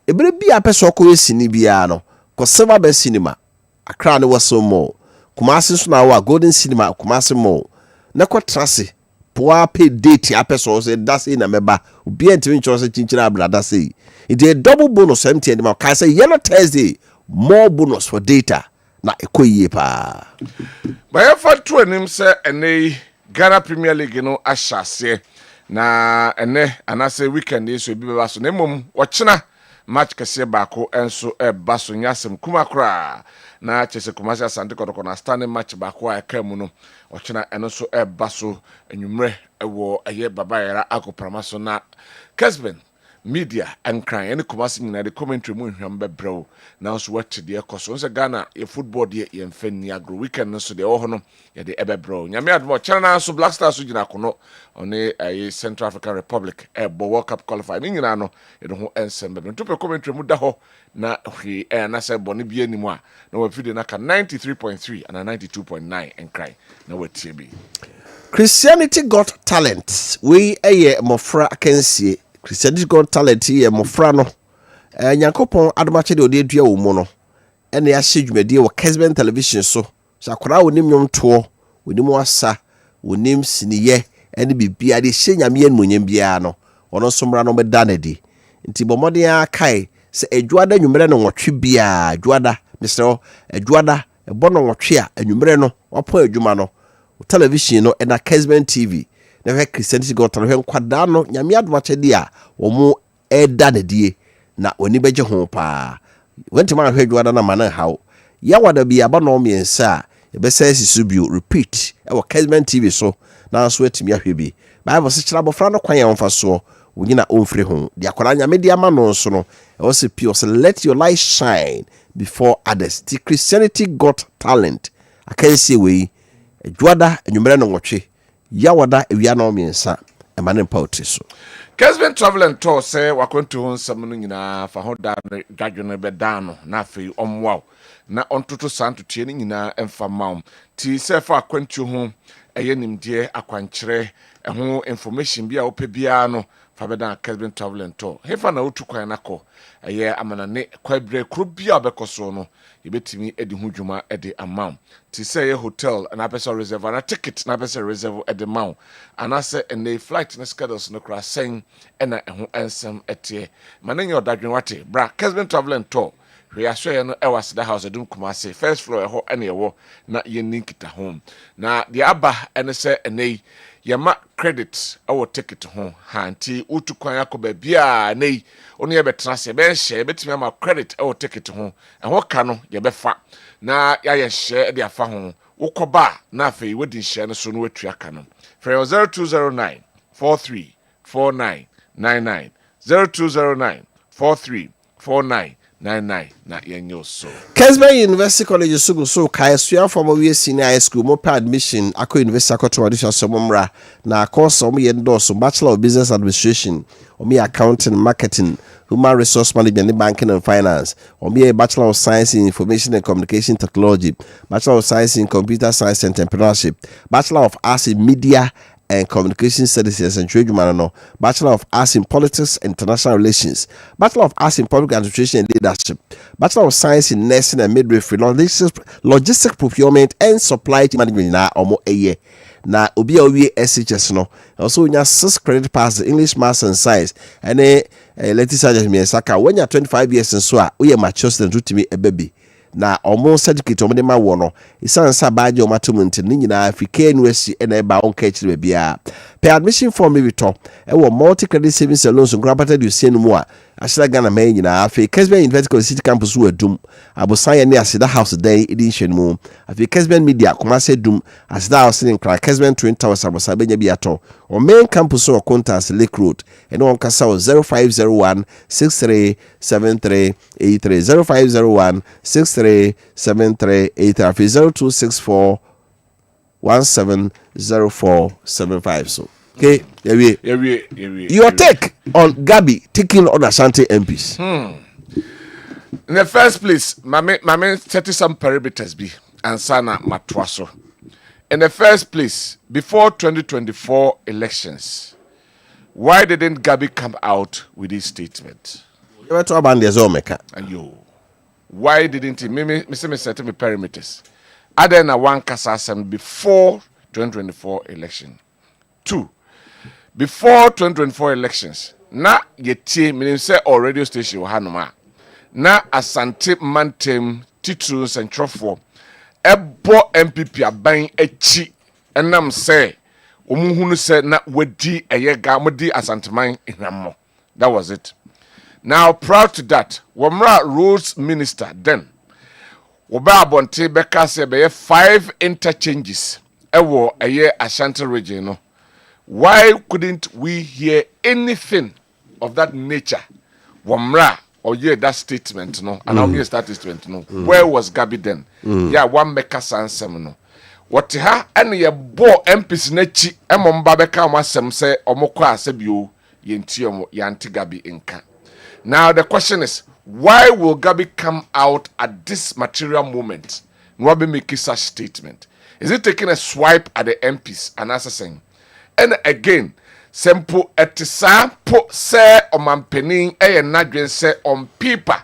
ebere bia person ko esini bia no ko silver best cinema akra ne waso mo Kumasi so na wa golden cinema Kumasi mo na ko trase poa pay date a person say that's in a meba obi entimi ncho chinchina brada say it a double bonus MTN ma ka say yellow Thursday more bonus for data na ekoyie pa
ba ya fa to anim say ene Ghana Premier League no ahyase na ene anase weekend so bi beba so na mom wo chena match kese baako enso baso nyasem kuma kra na chese kumasi asante kodoko na standing match baako a eka mu no ochina eno so baso enwumre ewo eye babayera akopramaso na Kessben media and crying any kumasi nyina de commentary mu hwam bebrew na so watch de ekoso nse Ghana e football de ye mfani agro weekend so de oho no ye de ebebrew nyame admo chana so Black Stars so gina kono one a Central African Republic bo World Cup qualify ni nyina no ye de ho ensem bebrew to commentary mu da ho na hwe na se boni bi animu a na wa fide na ka 93.3 and 92.9 and cry na watie bi
Christianity Got Talent we mofra akansie Christianity Got Talent ye mofra no Nyankopon adomache de odi adua wo mu no ene ya hye wo Kessben television so sakora wonim nwom to wonim wasa wonim siniye ene bibia de hye nyame enmonyam bia no ono somra no beda na di nti bomode ya kai se adwada nwumre no nwotwe bia adwada Mr. adwada ebono nwotwe a nwumre no wapo adwuma no television no na Kessben TV na we Christianity Got Talent nkwada no nyame adomache di a wo mu eda na die na oni beje ho pa wenti ma hwedwada na mana hawo ya wada bia ba no miensa e be say sisubio repeat e wo Kessben TV so na so atimi ahwe bi bible se kira bofra no kwan ya mfa so wonyina onfre ho dia kwara nya media ma no so no e wo se pure so let your light shine before others. The Christianity Got Talent akansi we adwada enwumere no nwotwe ya wada ewia na omiensa e ma ne mpa otriso
Kessben Travel and Tour say wakonto ho nsam no nyina fa ho da gadwene be da no na afei omwaw na ontoto santo tie ni nyina emfa maw ti se fa akwantu ho eye nimde akwankyere ho information bia wo pe bia no fa be da Kessben Travel and Tour hefa na otu kwan nako eye amanane kwabre kro bia obekoso no yebetimi edi ho dwuma edi amount ti say ye hotel na pesa reserve na ticket na pesa reserve edi maw anase ene flight na schedules no kra sen ena ho ensem etie manenye odadwen wate bra Kessben Travel and Tour we aswe no ewas the house edum kumase first floor ho ene ewo na ye ninkita home na the aba ene se ene yama credit our ticket ho hanti utukwan yakoba bia nei onu ye betra se be hye betimi ama credit our ticket ho ho ka no ye befa na ya ye hye de afa ho ukoba na afei wodi hye no so no watua ka no for 0209 434999 0209 434999 na yenyo so
Kessben University College Sugu so kai sua from we senior high school mo pa admission akọ university akọto audition so momra na course o ye endorse Bachelor of Business Administration o me accounting marketing human resource management banking and finance o me Bachelor of Science in Information and Communication Technology Bachelor of Science in Computer Science and Entrepreneurship Bachelor of Arts in Media and Communication Studies and Trade Humano, Bachelor of Arts in Politics and International Relations, Bachelor of Arts in Public Administration and Leadership, Bachelor of Science in Nursing and Midwifery, Logistics Procurement and Supply Chain Management na omo eye. Na obi a owie SHS no also nya 6 credit pass English, Maths and Science and Leti Sergeant Miensaka when you 25 years and so we mature student rutimi ebebi na omo certificate omo de ma wo no isansa baaje omo atomunti ni nyina Africa University and eba on kechire bia per admission form bi to e wo multi credit savings and loans grabata de usien mu a asira Ghana man nyina afi Kessben University City Campus wo adum abosan ye ne asida house den edition mu afi Kessben Media Kumase dum asida house in Kra Kessben Twin Towers abosan benya bi ato o main campus o Contas Lake Road and on kasa 0501 637383 0501 637383 afi 0264 170475 so okay, your take on Gabi taking on Ashanti MPs.
In the first place, my setting some perimeters be and sana matwaso. In the first place, before 2024 elections, why didn't Gabi come out with this statement? And yo, why didn't he? Me setting me perimeters. Other than one kasasem before 2024 election. 2. Before 2024 elections, na yeti meaning say or radio station hanoma na Asante Mantem titles and trofo ebo MPP aban echi enam say omuhunu say na wadi eyega modi Asante man inamo. That was it. Now, proud to that, Wamra Rules Minister then, Oba Bonte Beka say 5 interchanges. Ewo a year Ashanti region. No. Why couldn't we hear anything of that nature? Wamra or hear that statement, no? And I'll hear that statement, no. Where was Gabi then? Yeah, one Meka Sansem, no. What ha and ye bo MPs nechi emomba beka wasem say omoko asebio yentiomo yanti Gabi inka. Now the question is, why will Gabi come out at this material moment? Nwabi make such statement. Is it taking a swipe at the MPs and assessing? And again, simple etisa po say omampeni eye nadwen say on paper.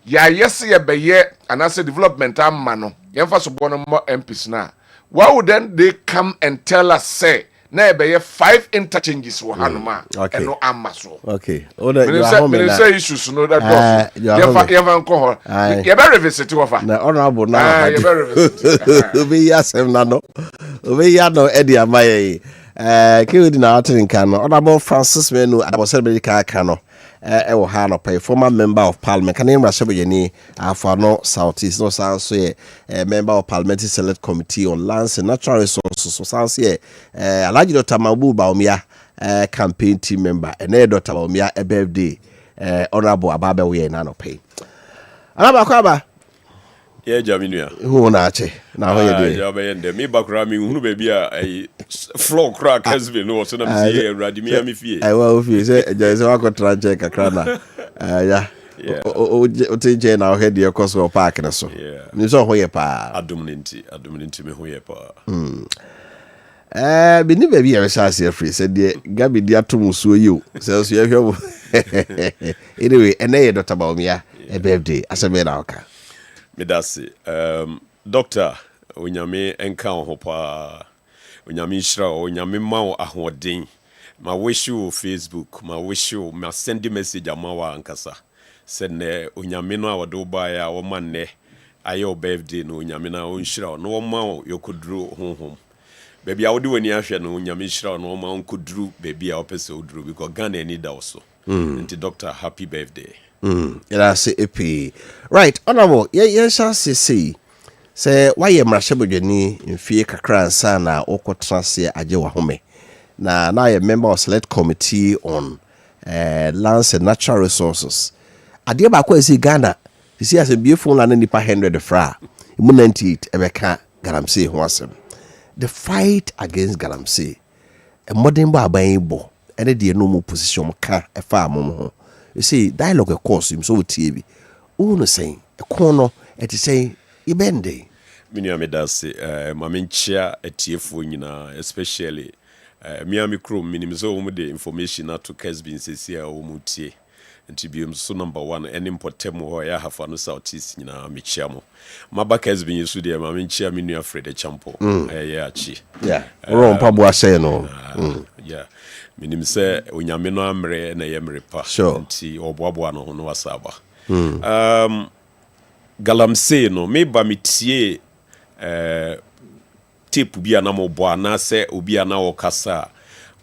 Ya yes ye beye and as a development mano. Yemfa so bono mo MPs na. Why would then they come and tell us say na beye 5 interchanges wo hanuma and no amaso. Okay. Say issues no that yemfa nko ho. Ye be revisit wofa.
Na honorable na. Ye be revisit. Obi yasem na no. Obi ya no edi amaye. Kewedi na atrin kan no. Honorable Francis Menu abosebe ka no. Ewo ha no pay former member of parliament kan name Rashabeni Afano Southeast no sound so member of parliamentary select committee on lands and natural resources so sound say Alhaji Dr. Mabu Baumia campaign team member and Dr. Baumia a birthday honorable Ababe we na no pay Anabakwaba
yeah Jaminua
who na ache na ho ye dey
Jabayende me bakura mi hunu be bia floor crack Kessben no so na me see Radimia me fie
I will fie say just wa ko tranche kakra na yeah o teje na o head your course or park na so ni so ho ye pa
adomninti me ho ye pa
bi ni be bia we shase free say de Gabi dia to so yi o say so ye hwe anyway ene Dr. Baumia a birthday asebe na oka
Medasi doctor onyame enka ho pa onyame shira onyame ma wo ahoden ma wish you Facebook ma wish you ma send message amawa ankasa said ne onyame no awodo ba ya wo manne ayo birthday no onyame na onshira no wo ma wo yokodru honhom baby awodi wani ahwe no onyame shira no ma onkodru baby a opese odru because Ghana need also nti doctor happy birthday.
Ila se epi right honorable ye shall say why ye mrashabodwani mfie kakra nsa na okotrase aje wa home na ye member of select committee on lands and natural resources ade ba kwa esi Ghana isi as beautiful land nipa 100 fra mu 98 ebeka galamsey ho asem the fight against galamsey a modern ba ban bo ene de no mu position ka efa amom ho. You see, dialogue of course him so TV. Uno saying a corner at say ibende.
Minyame dase mamenchia etiefo nyina especially Miami Chrome minimzo omu de information na to Kessben sesia omu tie. Nti biom so number 1 any importem ho ya hafa no Southeast nyina mechia mo. Maba Kessben yesu de mamenchia minua Fred Champo ya achi.
Yeah. Oro mpabo ashe no.
Yeah. Minim se onyame no amre na yemre pa nti oboaboa no no wasaba galamsey no me ba metie tape bia na mo boa na se obi ana wo kasa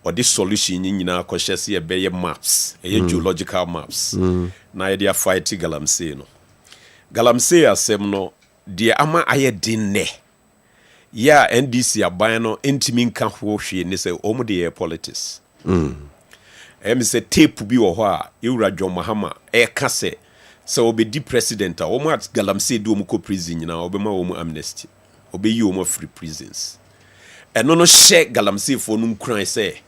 o the solution nyina akohye se ebeye maps geological maps na ye dia fight galamsey no galamsey asem no de ama aye dinne ya NDC aban no entimi nka ho hwe ne se omu de politics say tape bi wo ho a Ewura John Mahama kase se obedi president a omo at galamsey do omo ko prison nyina obema omo amnesty obeyi omo free prisons eno no hye galamsey fo no nkran se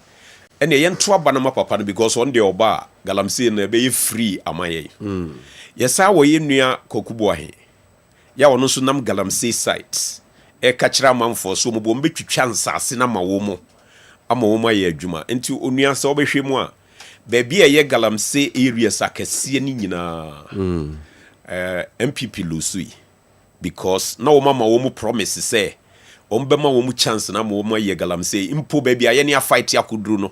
ene ye nto aba na papa no because on the oba galamsey na be free amaye yesa wo ye nua kokubo ahe ya wono so nam galamsey site ka kira manfo so mo bo mbetwitwa nsase na ma wo mo ama wo ma ye adwuma enti onua se obehwe mu a baby ye galamsey area sakase ni nyina MPP lusui because na wo mama wo mu promise say ombema wo mu chance na wo ma ye galamsey impo baby aye ne fight akoduru no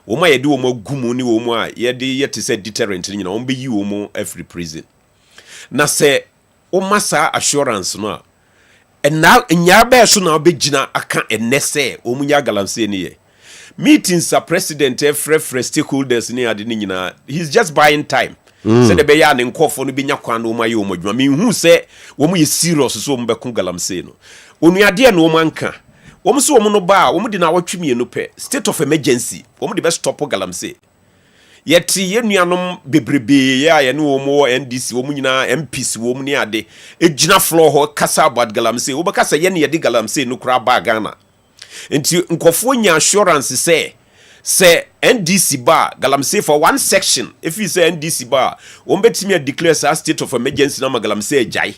wo ma ye de wo ma gumu ni wo mu a ye de ye te say deterrent nyina wo be yi wo mu every prison na say wo masa assurance no a na nya be so na obegina aka enese wo mu nya galamsey ni ye meetings are president every stakeholders ni ade ni nyina he's just buying time Said the bayan and cough on the binya kwan my own. I mean, who say, woman is serious, so Mbekun Galamsey. When we are dear no manka. Woman so woman no bar, woman did not watch me no pay. State of emergency, woman the best stop Galamsey. Yet ye nuanom bebrebe ya ye no mo NDC wo nyina MPs wo mu ade ejina floor ho kasa about Galamsey wo bekasa ye ne ye de Galamsey no kura ba Ghana enti nkofo nya assurance say NDC ba Galamsey for one section if you say NDC ba wo betimi declare state of emergency na Galamsey ejai.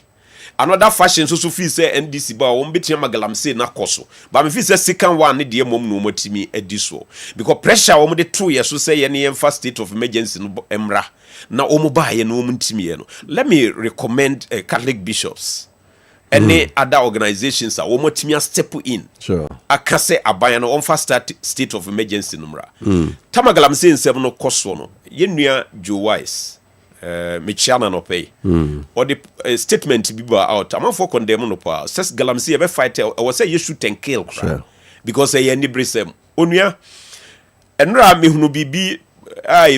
Another fashion so feel say NDC ba won betia Galamsey na koso but me feel say second one ne de mom no motimi ediso because pressure wo de 2 years so say ye ne first state of emergency no emra na omo ba ye no mtimi no. Let me recommend Catholic bishops any other organizations wo motimi step in
sure
akase aban no on first state of emergency no mra tama Galamsey nsem no koso no ye nua Joe Wise Michiana no pay or the statement be out I'm for condemn no pa says Galamsey ever fight I was say you shoot and kill sure. Because I any brisem onua enra me hunu bibi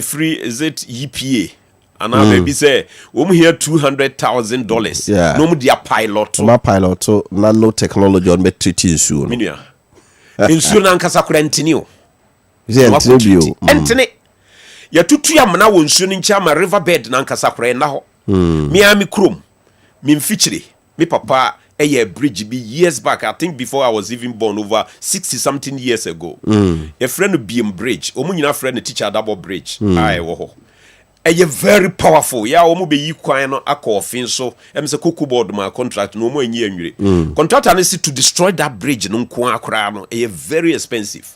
free is it EPA and I maybe say we here $200,000
yeah.
No dia pilot
my pilot so nano technology on treating soon
minia insu na nkasa kurantini
is it
entene ya tutu ya mna wo nsuo ncha ma riverbed na nkasa kora na ho Miami krom mi mfichire mi papa a bridge be years back I think before I was even born over 60 something years ago a friend BM bridge omu nyina friend teacher double bridge ai wo ho very powerful ya omu be yi kwan no akofin so em se koku board ma contract no omu anyi anwire contractor na to destroy that bridge no nko akora no very expensive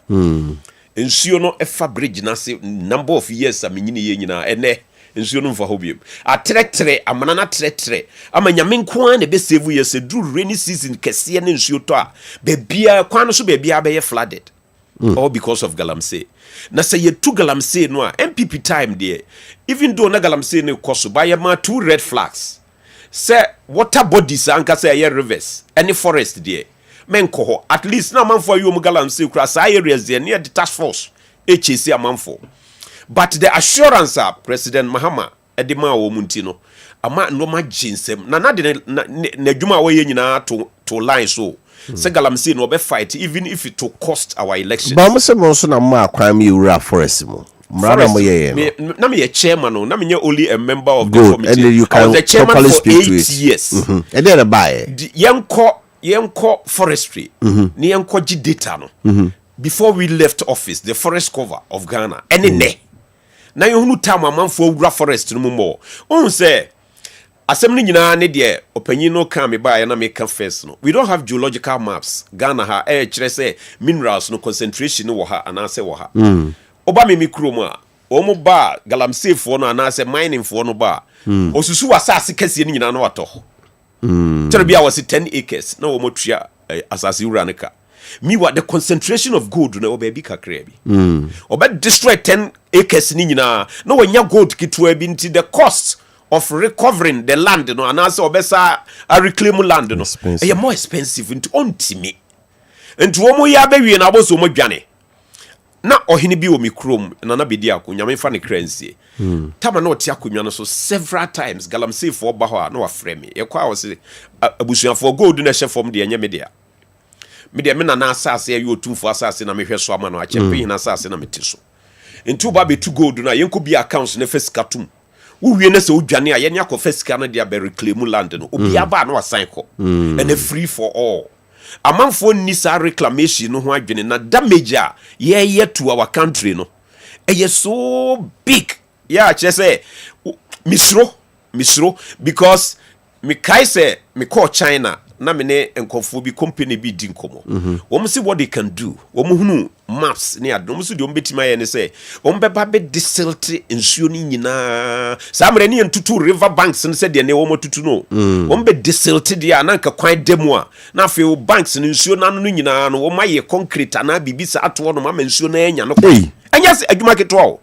nsuo no efa bridge na se number of years amenyini ye nyina ene nsuo no mfa hobiem atretre amana na tretre amanyame nko an be save ye se do rainy season kese ne nsuo to a bebia kwan so bebia be flooded all because of Galamsey na say ye tu Galamsey no a MPP time there even though na Galamsey ne koso ba ye ma 2 red flags say water bodies anka say ye rivers any forest there menko ho at least na manfo ayo mu Galamsey kura sa areas there near the task force HC amanfo but the assurance President Mahama edema wo munti no ama no ma ginsem na de na adwuma wo ye nyina to line so say Galamsey no be fight even if it to cost our elections
ba mo se mo so na ma akwan mi ura forest mo mrana mo ye
na me chairman no na me only a member of the
good.
committee
And you can
the chairman for 8
8
years
and then buy
yenko forestry ni yenko gi data no before we left office the forest cover of Ghana ene na yehunu tam amanfo wura forest no mo on say asem ni nyina ne de opanyin no kan me ba na me kan first no we don't have geological maps Ghana ha kire say minerals no concentration no wo ha anase wo ha oba me mikro mu a omo ba Galamsey fo no anase mining fo no ba osusu wasase kase ni nyina no wato Terabia was 10 acres. No more tria asasi uranika. Meanwhile, the concentration of gold no baby kakrebi. Oba destroy 10 acres ni nyina. No when ya gold kitwe binti the cost of recovering the land no anase obesa a reclaim land no. E more expensive into ontimi. Into omo ya be wie na boso mo dwane. Na ohini bi o mikrom na na bedi akonya me fa ne kransie. Tama na oti akonya no so several times Galamsey for ba ho na wa frɛ me. Ye kwa wo se abusuafo gold na hye fom de enye media. Media me na asase ayi otumfo asase na mehwɛ so ama no achempe na asase na meti so. Nti ba be tu gold na yenko bi accounts na fesikatum. Wo wie na se odwane a yenya ko fesika na dia be reclaim land no. Obi aba na wasan ko. And a free for all. Amanfo nisa reclamation no ho adwene na damage a ye to our country no e so big yeah say misro because me kai say me call China na me ne enkofo bi company bi di nkomo wo see what they can do wo hunu maps ne adom so de ombetima ye ne say wo beba be disilt nsuo ni nyina samre ne ntutu river banks ne say de ne wo tutu no wo be disilt de ananka kwan demu a na fe banks ne nsuo na no nyina no wo maye concrete na bibisa ato no ma nsuo na anya no anya se adwuma keto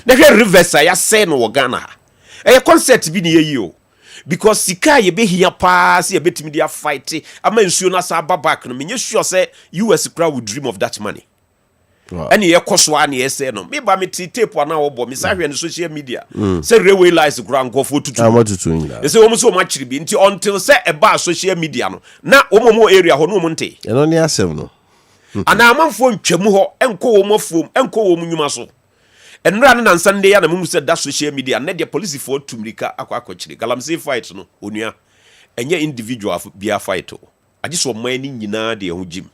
na hwe rivers ya say no wo Ghana e concept bi ne ye o because sika ye be here pass ye betimi dia fight ama nsuo na sa back no menye sure say US crowd would dream of that money ɛne yɛkɔ so a ne yɛsɛ no meba mete tape ana wɔbɔ me sa hwɛ no social media sɛ railway lines kora nkɔfoɔ tutu ɛsɛ wɔm sɛ wɔm akyere bi nti until sɛ ɛbaa social media no na wɔmɔ area hɔ no wɔm nte
ɛno ne asɛm no
anaa amanfoɔ ntwamu hɔ ɛnkɔ wɔm afuom ɛnkɔ wɔm nnwuma so ɛnura ne nansa nde ya na mumu sɛ da social media ne de police for tumrika akɔkyere galamsey fight no onua ɛnyɛ individual bia fight o agye so man ni nyinaa de ho jim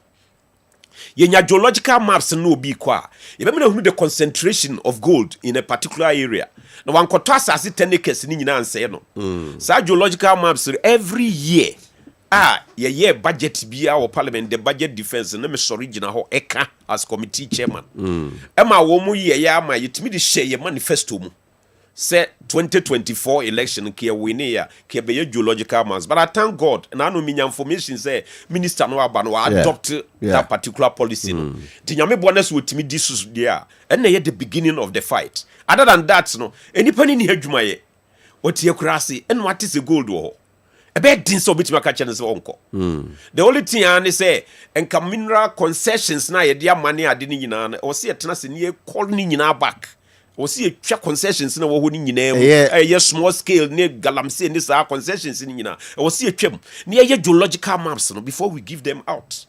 yenya geological maps no obi kɔ a yɛbɛmɛ na hu the concentration of gold in a particular area na wankɔtɔ asase 10 acres ni nyinaa nsɛ no sa geological maps every year ye budget bia or parliament the budget defense na me sorry gina ho eka as committee chairman ema wo mu ye ya ma yetimi de share ye manifesto mu say 2024 election ke win ya ke be geological maps but I thank God and I know me information say minister no aba no adopt that particular policy no ti nyame bonus wetimi disus dia and na ye the beginning of the fight other than that no anybody ni adwuma ye otie kurase and what is the gold wo ebe din so bitima ka chene se onko the only thing I say enka mineral concessions na ye dia mane ade ni nyina na o se yetena se ne call ni nyina back o se yetwa concessions na wo ho ni nyina mu ye small scale ne galamsey ni sa concessions ni nyina o se yetwam ne ye geological maps no before we give them out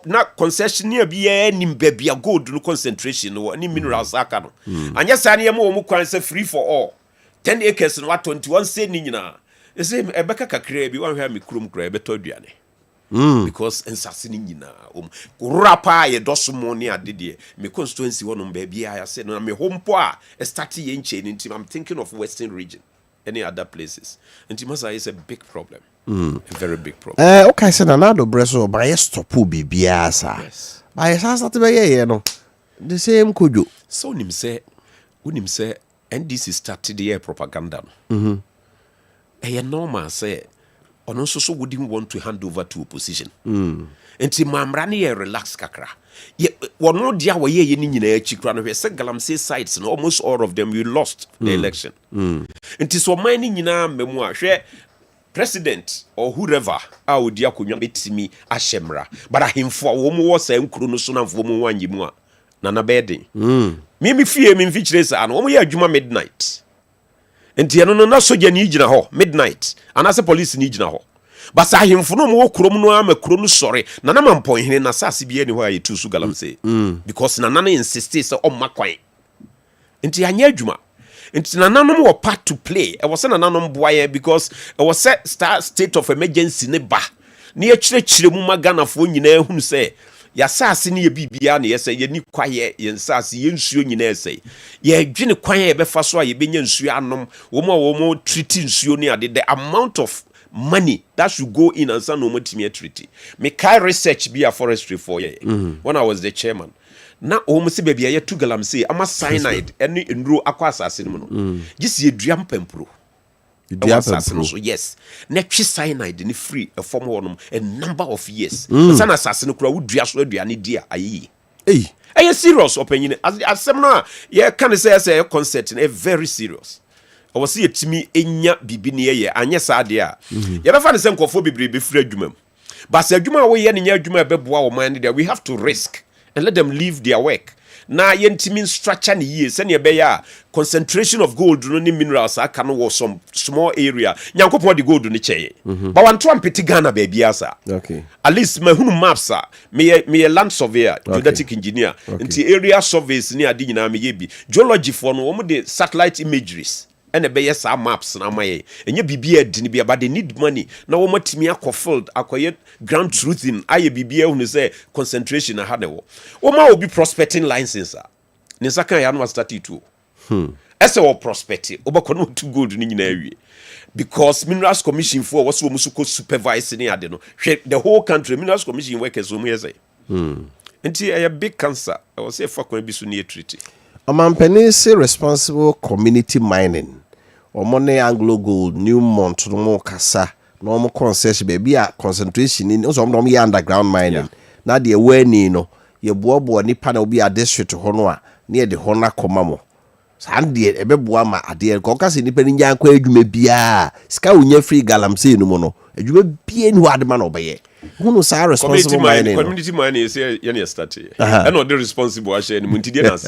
na concession ne bia nim bia gold no concentration no ni minerals aka no anya sa ne ye mo mu kwan se free for all 10 acres no 21 say ni nyina ese ebeka kakra bi wan hwa me krom kra ebeto aduane because ensase ni nyina rapa ye dosomo ne adede me constituency wono ba bia ya say no me hompo a start ye nche ni I'm thinking of western region any other places and masa is a big problem a very big problem
okay say na do breso ba ye stop bibia sa ba ye sa start be ye no the same kojo
so unim say NDC started the propaganda normal say ono so wouldn't want to hand over to opposition enti mamra ne ye relax kakra ye wono dia wo ye ni nyina achi kra no hwe se galamsey sites no almost all of them we lost the election enti so man ni nyina memu a hwe president or whoever a odi akonwa betimi ahyemra but ahemfo a wo mu wo sa nkuro no so na mfo mu wanyimu a na beden me fie me mfikire sa no wo ye adwuma midnight enti eno no na soja ni gina ho midnight anase police ni gina ho basa ahemfo no mo krom no amakro no sore na na mampon hene na sase bia ni ho aye tu su galamsey because na na insist say o makwan enti anya adwuma enti na nanom wo part to play e was na nanom boaye because it was state of emergency ne ba na ye kyerɛkyerɛ mu maganafo nyina ehunu say ya sase ne ye bibia na ye say ye ni kwaye ye sase ye nsuo nyina ye ye dwene kwaye ye befa so a ye benya nsuo anom wo mo treat nsuo ne ade the amount of money that should go in and no matimi treaty me kai research be a forestry for ye when I was the chairman na o mo se bia ye to galamsey ama cyanide ene nduro akwa asase no gisi edua mpempro so yes na twi cyanide ni free a form honum a number of years sana asase no kura wudua so aduane dia ayi serious opinion asem no ye kan say concept a very serious I was see yetimi enya bibi ne ye anya saade a ye befa ne se nkofo bibre be fira adwuma but se adwuma wo ye ne nya adwuma beboa wo man there we have to risk and let them leave their work na yentimi structure ne ye se ne be ya concentration of gold no ni minerals aka no was some small area nyankopon de gold ne cheye but wan to ampeti Ghana ba bia sa
okay
at least mahunu maps me land surveyor geodetic engineer nti area surveys ni ade nyina me ye bi geology for no wo de satellite imageries and be yes maps na maye enye bibia di ni bia but they need money na wo matimi akofilled akoye ground truthing aye bibia hu say concentration na hade wo ma obi prospecting license a ne saka ya no start itu ese wo prospect obako no to gold ni nyina awie because minerals commission for was wo musuko supervise ni ade no the whole country minerals commission workers wo mu yese enti a big cancer I was say for kon bi so ne treaty
Amampeni say responsible community mining Omone Anglo Gold Newmont no mo kasa no mo concession baby a concentration in so mo ye underground mining na de weni no ye boabo nipa na obi a district ho no a na de ho na koma mo sande ebeboa ma ade ko kase nipa ni nyan kwa adwuma bia sika wonya free galamsey no mo no adwuma bia ni ho ade ma no obeye Who knows our responsible mining?
Community mining is here, you started. And not the responsible I share Muntidian.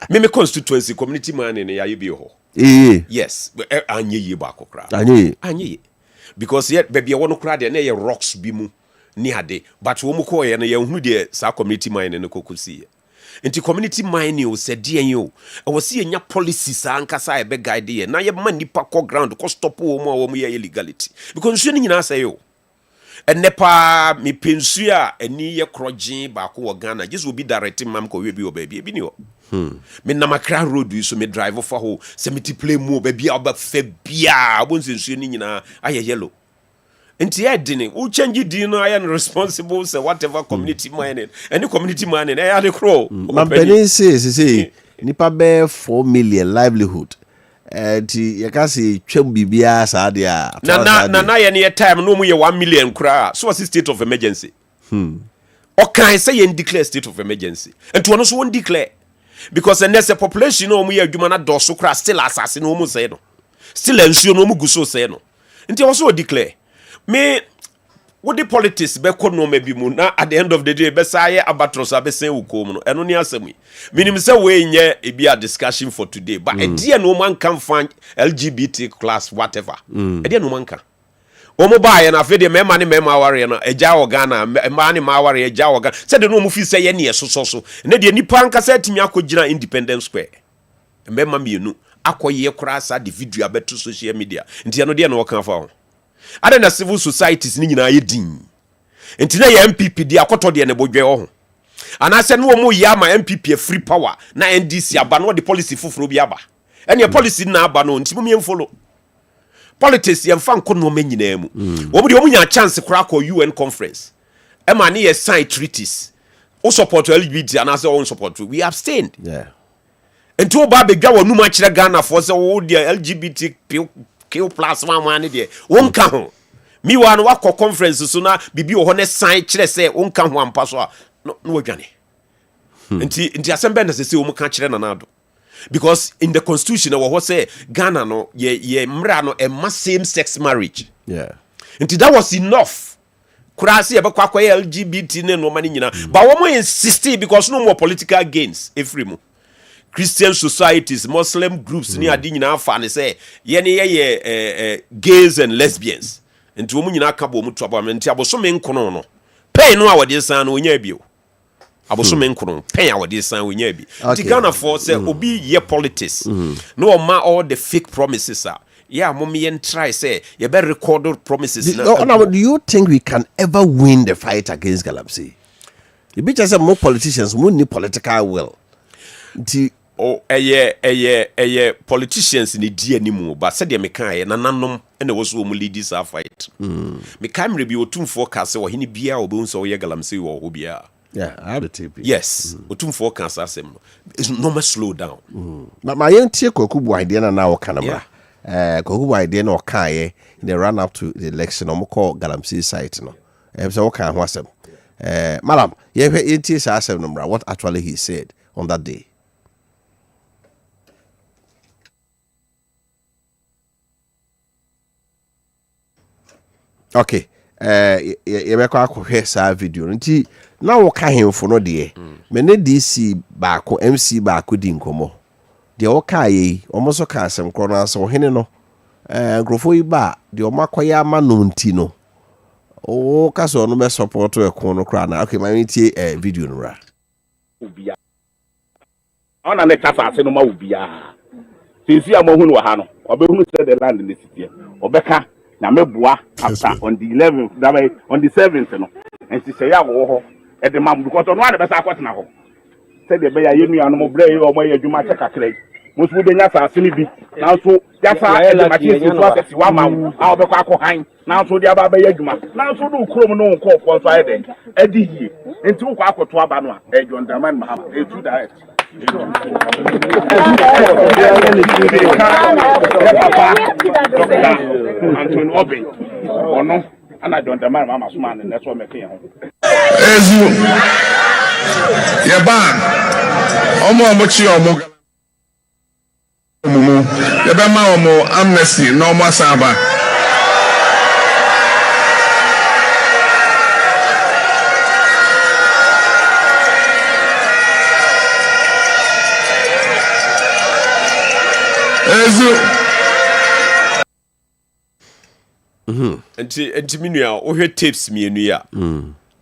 Me constituency community mining, ya you be ho. Yes, anye bako kra. Anye. Because yet baby I want to cry there rocks bimu near day. But wo mko ye na ye hu de sa community mining no kokusi. Enti community mining o said you. I was see nya policies ankasa e be guide ye. Na ye ma nipa ko ground ko stop wo mo ye illegality. Because you nyina say yo. And nepa me pensua eni ye krogin ba ko Ghana. Just will be directing mam ko we bi o baby bi ni o. Me na makra road so me drive for ho se me play mo baby aba fe bia abonsensu ni nyina aye yellow. Enti e dini u change di no I am responsible say whatever community mining any community mining I dey crow.
Mampeni say nipa be 4 million livelihood. Enti ye ka say twam bibia sa dia.
Na ye ne time no mu ye 1 million kra so was state of emergency. Okay say ye declare state of emergency. Enti wono so won declare because there's a population no mu ye adwuma na do so kra still assassin no mu say no. Still ensuo no mu guso say no. Enti wo so declare me what the politics be ko no maybe mu na at the end of the day be say abatros abesen ukom no eno ni asemi minim say we nye e be a discussion for today but e dia no man can find LGBT class whatever e dia no man can o mo ba ye na fe de mema ni mema ware no eja ogana ma ni ma ware eja ogana say de no mu fi say ye ne so ne de nipa anka say timi akogina Independence Square mema mienu akoye kura sa the video abeto social media ntia no de no kan fa ho ada na civil societies ni nyina ye din enti na ya MPP di akoto de ne bodwe ho ana se no mo ya ma MPP free power na NDC aba no the policy fufuro bi aba ene policy na aba no enti mo me follow politics ye mfa nko no manyina mu wo mo de mo nya chance kura ko UN conference e ma ne ye sign treaties o support LGBT ana se o support we abstained enti o ba bedwa wonu ma kire Ghana for se wo de LGBT Q plus one de won ka ho mi wa no wakọ conference so na bibi wo ne sign kire se won ka ho ampa so no wadwane nti asembe na se wo ka kire na nado because in the constitution wo say Ghana no ye mra no a same sex marriage nti that was enough kurasi ye bekwa kwa LGBT ne no mani nyina but wo mo insist because no more political gains efrimu Christian societies, Muslim groups ni adi nyina afa ne say ye ne ye gays and lesbians. Enti wo mu nyina ka bo mu to aba enti abosome nkono no. Pen no a wode san no onya bio. Abosome nkono pen a wode san onya bi. Enti Ghana for say obi ye politics. No ma all the fake promises are. Yeah, mommy yen try say you better record promises.
Do you think we can ever win the fight against Galamsey? You be just more politicians, more need political will.
Politicians in the dia nimu but said ya mekan na nanom ene wo so mu leaders a fight mekan mre bi otum forecast wo hini bia obo so ye Galamsey wo obia
I had a tip.
Yes otum forecast asem it's normal slow down
my yentie Kwakubu idea na wo kanamra Kwakubu idea na okan ye in the run up to the election o call Galamsey site no so wo kan ho asem madam ye yentie sa asem no mra what actually he said on that day. Okay, you make a quick video. Nti na wo ka hemfo no de me ne DC baako MC baako di nkomo. De wo ka yi, omo so ka asem kro na so hene no. Grofo yi ba de o makoya ama no nti no. O ka so no me support e ko no kra na. Okay, my nti video no ra.
Ubia. Ona ne kasa ase no ma ubia. Sisi amohu no ha no. Obehunu say the land in the city. Obeka na meboa after on the 11th that way on the 7th no and she say ya wo ho e de mam because no ade besa akwatena ho say de be ya yenu anu mo bre o mo ya dwuma che kakrai mo so de nya sa ase ni bi na so ya sa e de machine so ase wa mam a obekọ akọ han na so de aba be ya dwuma na so do krom no nko ko so ayede e di hie enti wo kwa akoto aba no a e John Dramani Mahama e too direct Anthony Obi ono ana John Dramani Mahama so man na so meke ho
ezu ye ban omo chi omo mumu ye be ma omo amnesty no mo saba
Enti minua o hwe tapes mienu ya.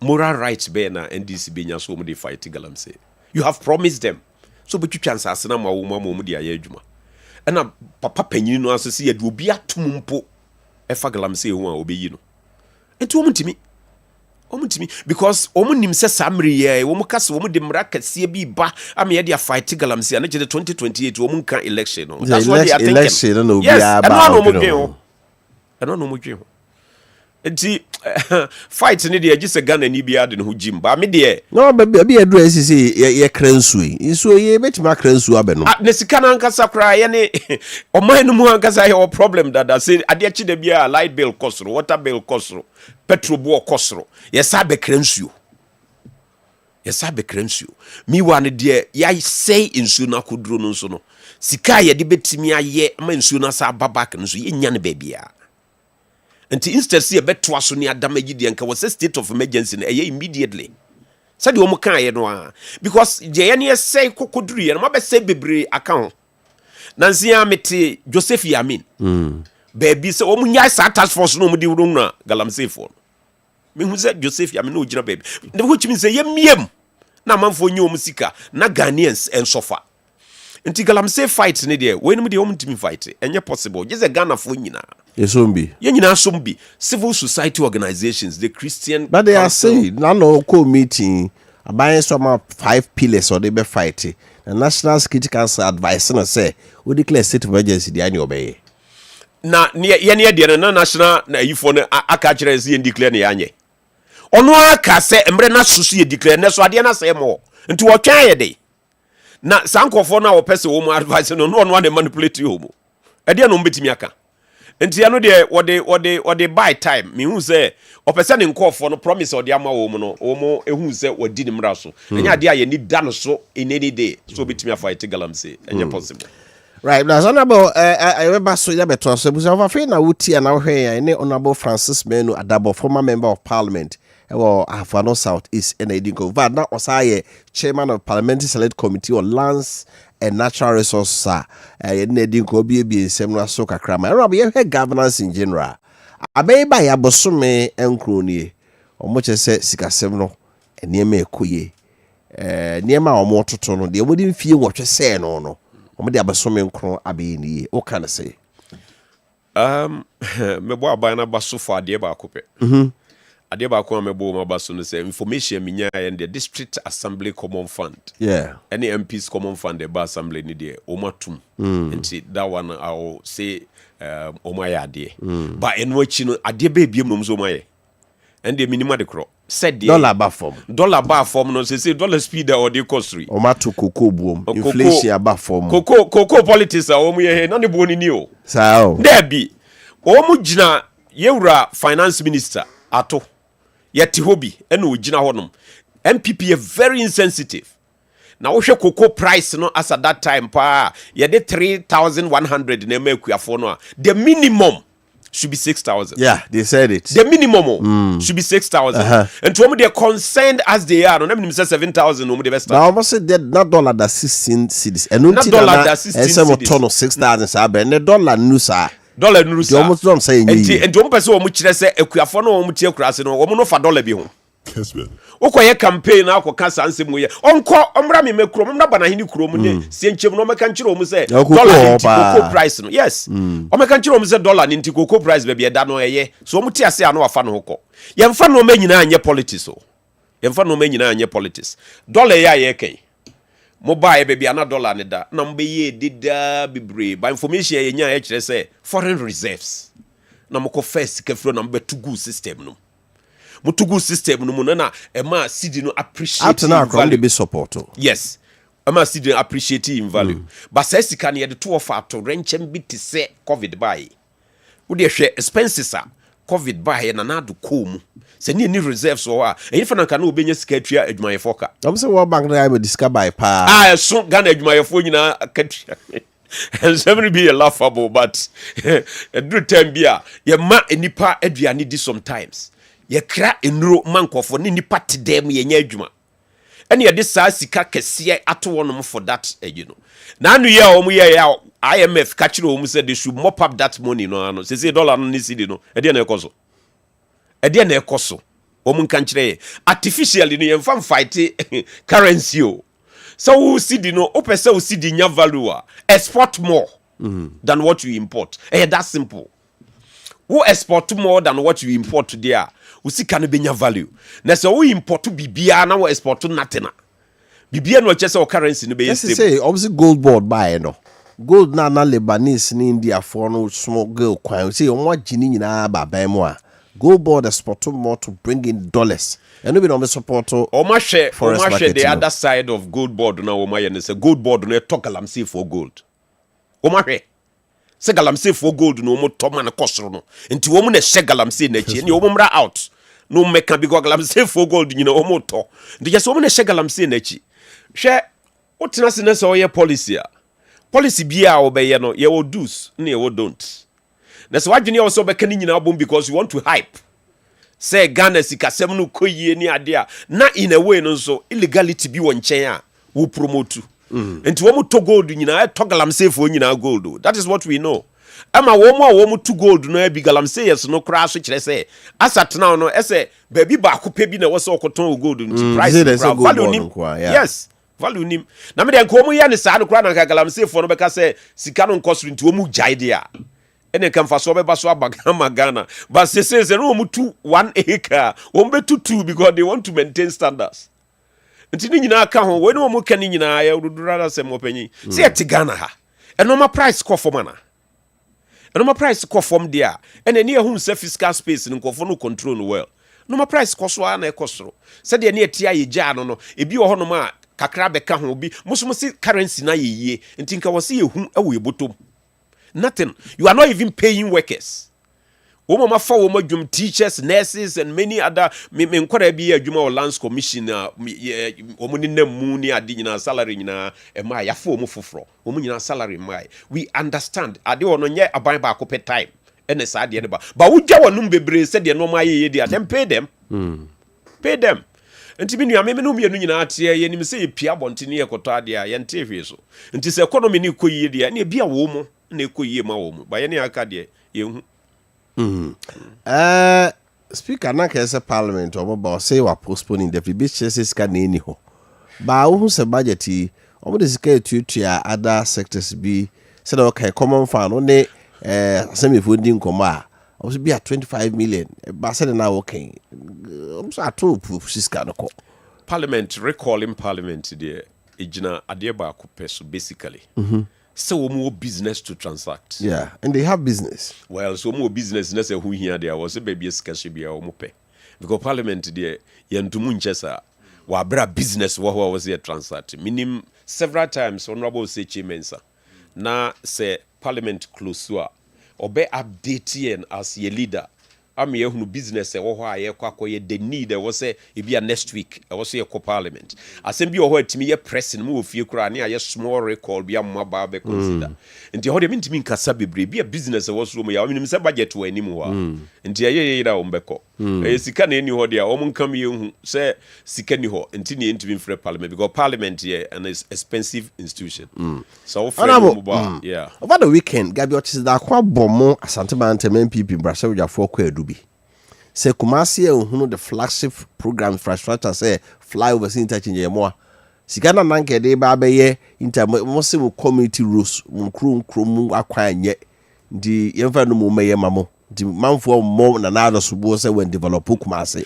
Moral rights be na NDC be nya so mo dey fight galamsey. You have promised them. So but you chance asena ma wo mo dey aye adwuma. Na papa panyin no asese ye de obi atomumpo e fa galamsey ho a obeyi no. Enti omutimi because omunim se samri ye wo kase wo de mra kase bi ba am ye dey fight galamsey na je 2028 wo kan election no.
That's what they are thinking. Election no obi aba.
I don't know much. Enti fight ni de agise Ghana ni bia de no jim ba me de
no be address say ye kransu nso ye betima kransu abe no
ne sika na nkasa kra ye ne oman no mu nkasa ye problem that say ade achi de bia light bill kosro water bill kosro petrol bo kosro ye sa be kransu mi wa ne de ya say nsu na koduro no nso no sika ye de betimi aye ma nsu na sa babak nso ye nya ne ba bia. Until instead see a better so near damage and was a state of emergency immediately. Said you can because Jania say cocodri and my say bebre account. Nancy Amity Joseph Yamin. Baby so omunya task force no mudi runa galamsey for. Me who said Joseph Yamin no jina baby. Which means say yem na man for new musika na Ghanaians and sofa. Until galamsey fight ni there when me the omutimi fight enye possible just a Ghana for nyina. Sombi civil society organizations, the Christian.
But they are saying, no meeting, buying some 5 pillars or they be fighting. The National Security Council advising say, we declare state of emergency, the annual obey.
Na near the national you for a catcher and declare the anye. Ono aka say, Embrena Susi declare, Nesso Adiana say more, and to a kaya day. Na Sanko for now, person woman advising on one to manipulate you. Adian umbitimiaka. Enti ano de what they buy time me hu say opese ne nkọ for no promise or the ama wo mu no wo ehu say wadi ne mra so enya de aye ni da no so in any day so betimi afight galamsey enye possible
right now honorable I remember so ya beto so busa of na wuti na hwe ya ne honorable Francis Menu Adabo former member of parliament Afano South East and Edingo but now osaye chairman of parliamentary select committee on lands and natural resources Edingo bi semra so kakra ma rabe ye governance in general abeba ya bosome enkronie omoche se sikasem no eniema ekoye niema omototo no de omodi mfie wotwe se no omodi abosome enkro abeni o kan say
mebo abana baso for ade ba akopɛ ade ba ko mebo ma baso no say information minya and the district assembly common fund any MPs common fund the assembly ni de omatum nti that one I will say omaya ade but enwachi no ade ba biem no mzo omaye and the minimum de kro said the
dollar bar form
no say dollar speed or the cost rate
omato cocoa boom inflation bar form
cocoa politics a omu ye na ne bo ni o
sao
there be omu gina yewura finance minister ato yeti hobi ena ogina honom MPP is very insensitive. Now we show cocoa price no as at that time pa ye de 3,100 na make for no the minimum should be 6,000.
Yeah, they said it.
The minimum should be 6,000. And to whom they are concerned as they are, no them say 7,000 no the best.
Now almost said that not dollar that 16 cedis. And
not dollar that 16 cedis.
Ton of 6,000 sabe and the dollar nusa.
Dollar nusa.
You almost don't say
and to person omu chire say ekuafo no omu tie krase no omu no fa dollar bi ho.
Kessben.
Okoye campaign na akoka sansem ye. Onko omra me mekro omra bana hini kro mu ne sienchem no meka nchire omu say dollar cocoa price no. Yes. Omeka nchire omu say dollar ni cocoa price be da no eye. So omu tie ase anu afa no hokọ. Ye mfa no ma nyina anye politics o. Ye mfa no ma nyina anye politics. Dollar ya ye ken. Mobile baby ana dollar ne da. Na mbe ye dida bibre. By information ye nya ye kire say foreign reserves. Na mko first kefro na mbe tugu system no. Mutugu system no mu na ema cedi no appreciate
up to now value be support.
Yes. Ema cedi appreciate in value. But say sika na ye de to offer to renchem bi te say covid buy. Wo de hwe expenses a covid buy na na do kom. Se ni reserves o a enye fa na ka na obenya sika atua adwumayefo ka.
Am say World Bank na be discover by pa.
So Ghana adwumayefo nyina akatua. And somebody be a laughable but a good time bia ye ma enipa aduane di sometimes. Ye kra enuro mankofo ni nipa tedem ye nya adwuma ene ye de saa sika kese ato wonom for that you know na anu ye omu ye ya IMF catch home said they should mop up that money no say dollar no cedi no e dey na ekoso omun kanchire artificially no yemfam fight currency o so we cedi no opese we cedi nya value export more than what you import that simple. Who export more than what you import there we see can be value na so we import bibia na we export nothing bibia no chese o currency no be stable.
Say obviously gold board buy no gold na Lebanese ni India for no small girl kwan say omo gini nyina ba ban mu a gold board export more to bring in dollars and no be no support o
ma share the other side of gold board na o ma ye say gold board no talk galamsey for gold o ma hwe se galamsey for gold no mo to man kosoro no nti wo mo na hye galamsey na chi ni wo mo mra out no meka bi galamsey for gold nyina o mo to nti je so mo na hye galamsey na chi hwe o tena se na so ye policy bia wo be ye no ye wo do's na ye wo don't na so wadwene wo so be ka ni nyina bom because you want to hype say Ghana sikasem no koyie ni ade a na in a way no so illegality bi wo nchen a wo promote nti wo mo to gold nyina to galamsey for nyina gold. That is what we know. Ama wo mo to gold no bi galamsey yes no kra so kire say asat now no ese baby ba ko pe bi na wo so okoton gold nti price value nim. Yes, value nim. Na me de ko mo ya ne sa no kra na galamsey for no be ka say sika no nkosoro nti wo mu jai de a ene kan fa so be ba so abagama Ghana but say no mo to 1 acre wo be to 2 because they want to maintain standards. Nti ni nyina aka ho we no mo ka ni nyina ya rudurara se mo panyi se eti Ghana ha enoma price ko fom ana enoma price ko fom dia ene ne ehun se fiscal space ni nkofo no control no well enoma price ko so ana ekosoro se de ne eti aye gya no ebi wo hono ma kakra be ka ho bi muso si currency na yeye nti nka wo se ehun ewo ebotom nothing. You are not even paying workers. Woma fa woma dwum teachers, nurses and many other me nkora bi adwuma o lands commission omo ni namu ni ade nyina salary nyina ma ya fa omo foforo omo nyina salary mai. We understand ade ono nye aban ba ko pe time ene sa ade ne ba wugya wonum bebre se de no ma ye de dem pay them. Pay them. Nti bi nua me no mienu nyina ate ye nim se pia bonte ne yekoto ade a ye nte hwe so. Nti se economy ni koyie de ne bia wo mo na ekoyie ma wo mo ba ye ne aka de ye hu.
Speaker na kese parliament omo ba say wa postponing the bill says ka na eni ho ba wo hu se budget omo de sika etuatua other sectors bi say na okay common fund no ne asemi funding koma omo be 25 million ba say na okay omo so ato sika no ko
parliament recalling parliament there ejina ade ba ko peso basically so more business to transact.
Yeah, and they have business.
Well, so more business na say who here there was a baby scarce be o mo pe. Because parliament there yentumu nchesa wa bra business wa was here transact. Minim several times honorable say chimensa. Na say parliament close so obe update as your leader. Am ye hunu business e wo ho aye kwakoye the need e wo say e bia next week e wo say e parliament asem bi wo ho atimi ye press no wo fie kura na aye small recall bia mma ba be consider nti ho de mintimi nkasa bebre bia business e wo so mo ya minim se budget wo anim ho nti aye da wo mbeko e sika na eni ho de a wo nkam ye hu se sika ni ho nti ne ntimi mfre parliament because parliament here an expensive institution so wo free mo ba yeah
over the weekend Gabi Ochis da kwa bomo Asante Mante MPP brasha wjafo kwa edubi se Kumasi ehunu the flagship program infrastructure say flyovers interchange yemoa sika na nanke de ba beye intermose community rules nkrum akwanye ndi yemfa no mo meye mamo ndi manfo mo na na sobo se when develop Kumasi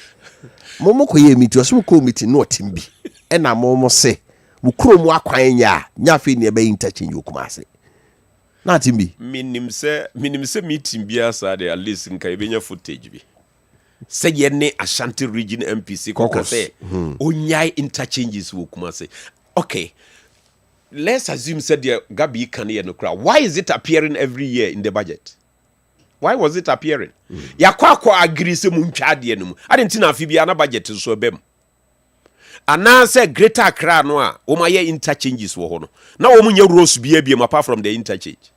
mo koye meeting so committee no timbi e na mo se mo krom akwanye a nya fe ne be interchange Kumasi na timbi
minim se meeting bia sa de at least nka ebenya footage bi say yene Ashanti region MPC koka say onyai interchanges wo Kumasi. Okay, let's assume said the Gabi can hear no crowd. Why is it appearing every year in the budget? Why was it appearing? Ya kwa agree se muntwa de no. I didn't na afibia na budget so bem. Ana say Greater Accra no a o maye interchanges wo ho no. Na o munya rules bia apart from the interchange.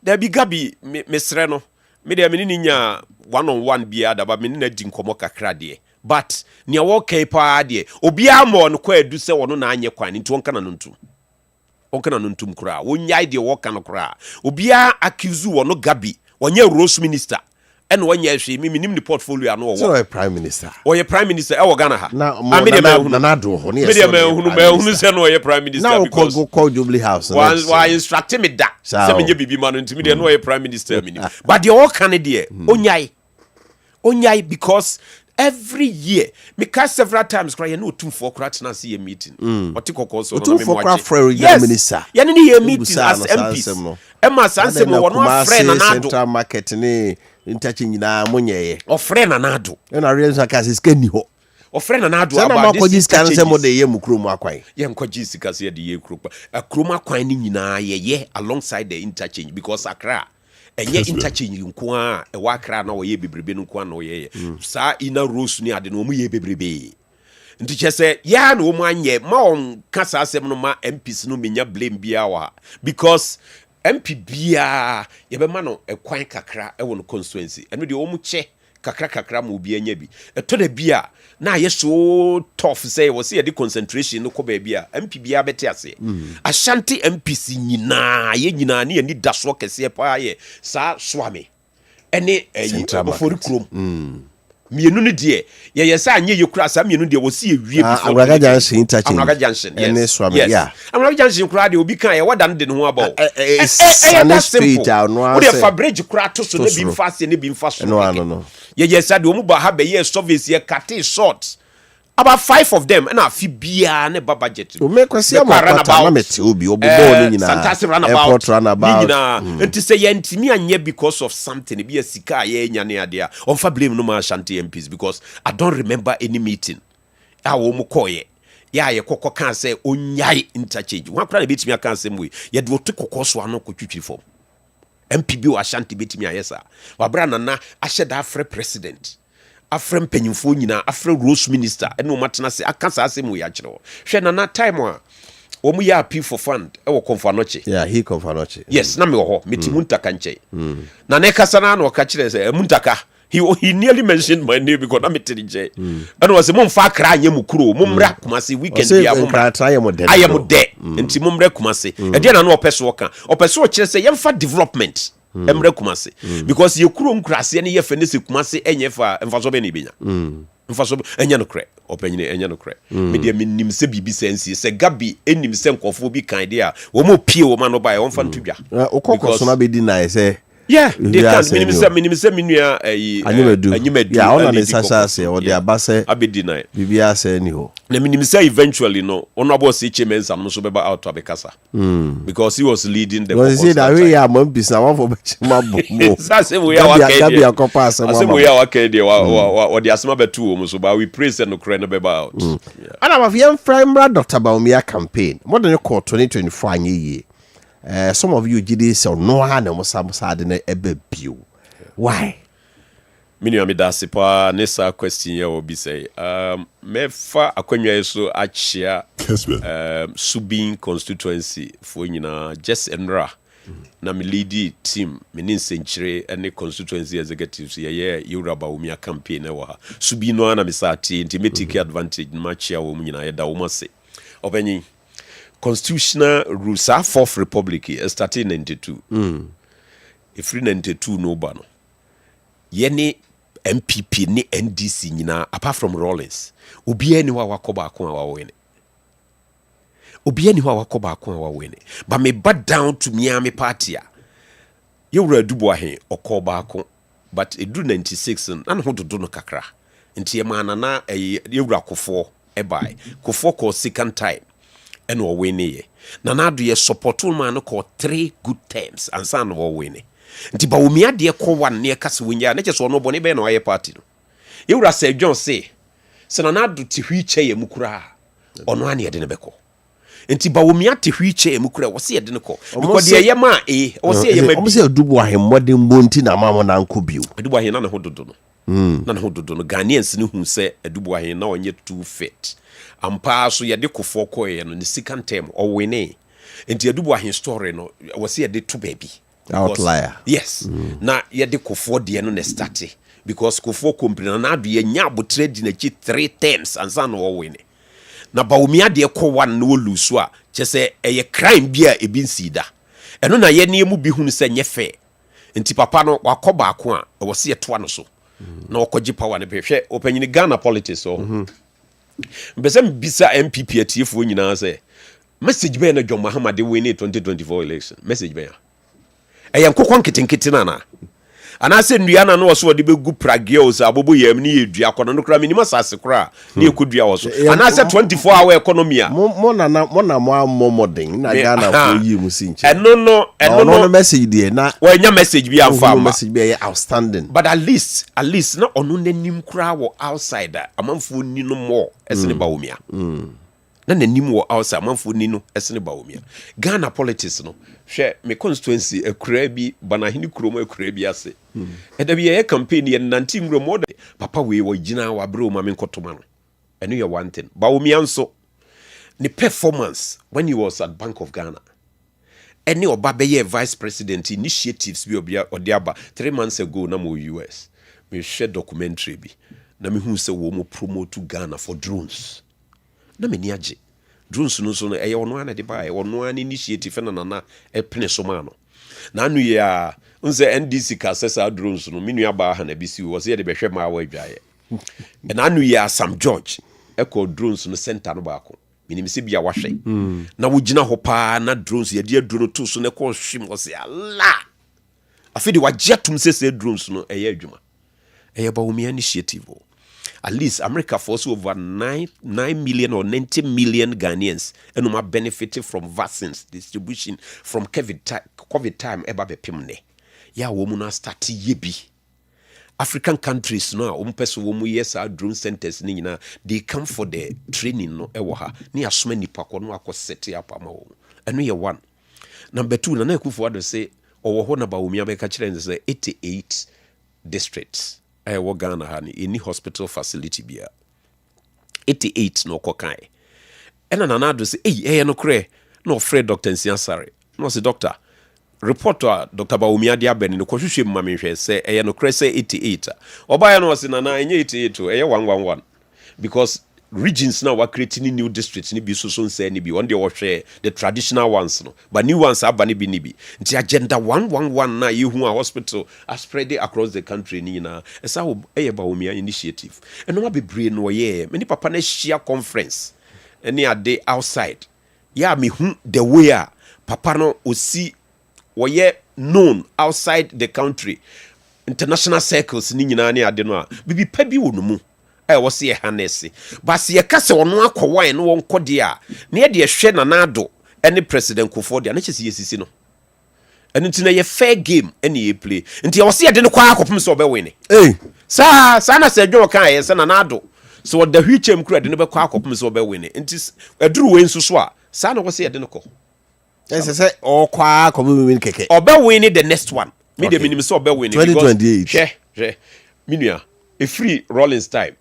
There be Gabi mesre no. Me de me ni nya one-on-one bia da ba me na di nkomo kakra de. But nia wo kai pa de. Obi amo no kwa edu se wono na anye kwan nti wonka na no ntu. onkana no ntum kura wonyai de wo kan kura obia accuse wo no Gabi wonye Rose minister and one year she minim the portfolio no
so a prime minister
or your prime minister e wo Ghana ha
na do ho ne
media me say no your prime minister
now
because
go call Jubilee House
why instruct me that say me bibi man ntimi de no your prime minister minim but the all can there onyai because every year because several times cry no too for crat na see a meeting what you call so
no me watch minister
ya ni here meeting as MPs Emma Sanse mo no friend na nado
central market ni interchange na monyeye
o friend na nado
na reason ka se skani ho
o friend na nado
about this kan se mo de ye mu krom akwan
ye nkwaji sika se de ye krom akwan ni nyina ye alongside the interchange because Accra enye interchange nko a e wa Accra na wo ye bebrebe nko na wo ye sa ina Rose ni ade no mo ye bebrebe nti chese ya na wo mo anye ma on kasa asem no ma MPs no menya blame bia wa because MP bia ye be ma no ekwan kakra e wo no constituency eno de wo mu che kakra mo bia nya bi eto da bia na ye so tough say wo say the concentration no ko ba bia MP bia bete ase Ashanti MPs nyina ye nyina ne ni da so kese pa ye sa swame ene ofori krom mienu ne de ye yesa anye ye kura sa mienu de wo si ewie bi
so Amraga Junction interchange
Amraga Junction
ene swame yeah
Amraga Junction kura de obi kan ye wadan de ne ho aba
street no
wo de fabrage kura to so ne bi mfase ne bi mfaso
no
ye yesa de omu ba ha be ye service ye cut short about 5 of them na fi bia ne ba budget
o me kwasi amakota na meti obi obobo ni nyina
Santasi
airport runabout
enti say ye ntimi anye because of something be a sika ye nya ne ade a on fa blame no ma Ashanti MPs because I don't remember any meeting a wo mu koye ya ye kokko kan say onyai interchange wan kra na betimi aka ansem we ye de otu kokko so ano ko twitwi form MPB o Ashanti betimi ayesa wabra nana ahye da afre president afrem penyimfo nyina afre Rose minister eno matena se akasa asem we ya kire hwe na time a wo mu ya appeal for fund e wo Konfanoche
yeah he Konfanoche
yes na me wo ho meti muntaka nche na ne kasa na no ka kire se muntaka he nearly mentioned my name because I'm meeting nche eno was mum fa kra anye mukuro mumra kumase weekend bia mumra
try am de
ayam de enti mumra kumase e de na no opeso ka opeso kire se yemfa development emre kumase because ye kuro nkrase ne ye fene se kumase enye fa mfaso be ne benya mfaso enye no kre opanyine enye no kre me de minim se bibi sensi se Gabi enim se nkofo bi kan de a wo mo pie wo ma no ba ye won fa ntudwa
okoko so na be di na say
yeah they can minim se minua
anyimadu yeah ona ne sasa se o de abase
abedi na
bibi ase ni ho
na minim se eventually no ono abo se chemensa no so beba out abekasa because he was leading the
because see that we am ambis na one for bechima bo
sase we ya waka
Gabi akopa ase
mo we ya waka de wa de asema betu o so ba we praise no kre no beba out
ana ma fiam primary Dr. Baumia campaign more than call 2024 anye ye some of you gidi say no ha na musa de na ebe bio why
minua me da sepa nessa question ya obi say mefa akwanwa yeso achia Subin constituency for nyina just enra na me lead team me nin senchire ene constituency executives ye Yoruba Umia campaign e wa Subin no na me sati nti metiki advantage ma chia wo nyina ye da wo mase obenyi constitutional rules are fourth republic starting 92 if 92 no ba no ye ni MPP ni NDC nyina apart from Rawlings obi ni wa wakoba akon a wa wene obi ni wa wakoba akon a wa wene but me back down to Miami party a Yewura Dubo ahe okoba akon but edu 96 na ho dodo no kakra nti ye mana na Yewura Kofo ebai Kofo ko second time and or win na na do ye support man ko 3 good terms and san wo win nti ba omi ade ko wan ne kase wonya na cheso no bone be na oye party no Yewura say John say na na do ti hwiche ye mukura ono ane ye de ne beko nti ba omi ate hwiche ye mukura wo se ye de ne ko because de ye ma wo se ye ma
bi se Dubo ahe modern bonti na mamo na nko bio
Dubo ahe na ne ho dodo no na ne ho dodo no Ghanaians ne hu se Dubo ahe na onye too fit ampa so ye de Kofo koye no ne second term o wene enti Dubo ahe story no wo se ye de to baby
outlier
yes na ye de Kofo de no ne start because Kofo company na do ye nya abotre di na chi 3 terms ansa no wo wene na Bawumia de kɔ one no lose a kyɛ sɛ ɛyɛ crime bi a ebi nsida ɛno na yɛ ne mu bi hu sɛ nyɛ fair nti papa no wakɔ baako a ɛwɔ se yɛtoa no so na ɔkɔgye power ne hwɛ opanyini Ghana politics so mbɛsɛ mbisa MPP atiefoɔ nyinaa sɛ message bɛyɛ no John Mahama de win 2024 election message bɛyɛ ɛyɛ nkokɔ nketenkete na anase nnua na no wɔ so wɔde bɛgu pragios abobo yam ne yɛdua kɔ no kora minima sase kora ne yɛkɔdua wɔ so anase 24 hour economy a mo na mo modern na Ghana for yi mu sinche ɛno no message de na wɔanya message bi amfa ma message bi outstanding but at least na ɔno nanim kora wɔ outside amanfo ni no mo ɛsene Bawumia na nanim wɔ outside amanfo ni no ɛsene Bawumia Ghana politics no hwɛ me constituency akura bi banahini kurom akura bi ase ɛda bi yɛ campaign yɛ nanti ngro mo papa we wɔ gina wɔ abrɛ o ma me nkɔtoma no ɛno yɛ one thing Bawumia nso ne performance when he was at Bank of Ghana ɛne ɔba bɛyɛ vice president initiatives bi obia ɔde aba 3 months ago na mo US me hwɛ documentary bi na me hu sɛ wɔ mo promote Ghana for drones na me ni agye drones no so no ɛyɛ ɔno ana de ba ɛyɛ ɔno ana initiative na nana ɛpene so ma no na anu yɛ a unse NDC ka sesa drones no minu aba ha na bisi wo se de behwe ma wa adwaye na anu yɛ Sam George ɛkɔ drones no center no baako minim se bia wahwe na wogina hɔ pa na drones yɛ de drone to so na kɔ hwim wo se ala afidi wagye atum se drones no ɛyɛ adwuma ɛyɛ Bawumia initiative at least America force over 9 million or 90 million Ghanaians and are benefited from vaccines distribution from COVID time eba bepim ne ya wo mu na start yebi African countries no person wo mu yes drone centers ni nyina they come for the training no ewo ha ni asoma nipa ko no akọ set up ama wo eno ye one number 2 na Akufo Addo say owo ho na Bawumia be ka kire say 88 districts wo Ghana ha ni any hospital facility bia 88 no kokai ena na Addo say no kre no Fred Dr. Nsiansare no say doctor report to Dr. Bawumia de abeni no kohwehwe ma me hwe say no kre say 88 oba no say na enye 88 111 because regions now were creating new districts ni bi so say ni bi on dey share the traditional ones no but new ones abani bi ni bi nti agenda 111 na yehu a hospital are spread across the country ni na esa wo Bawumia initiative eno ma bebre no ye me ni papa na share conference any ade outside ya me hu the way a papa no osi wo ye known outside the country international circles ni nyina ni ade no a bibi pa bi wo no mu was ye hanesi but ye kase ono akɔwan no won kɔde a na ye de hwɛ na nado any president Kufuor de na kyesi yesisi no eno nti na ye fair game any ye play nti ye was ye de no kwa akɔpem so obɛwin sa na se dwo kan ye se na nado so the hwichem kura de no bɛkɔ akɔpem so obɛwin nti aduru we nso so a sa na was ye de no kɔ
say okwa akɔpem keke
obɛwin the next one me de minim so obɛwin
2028
hwɛ minua a free Rollins time.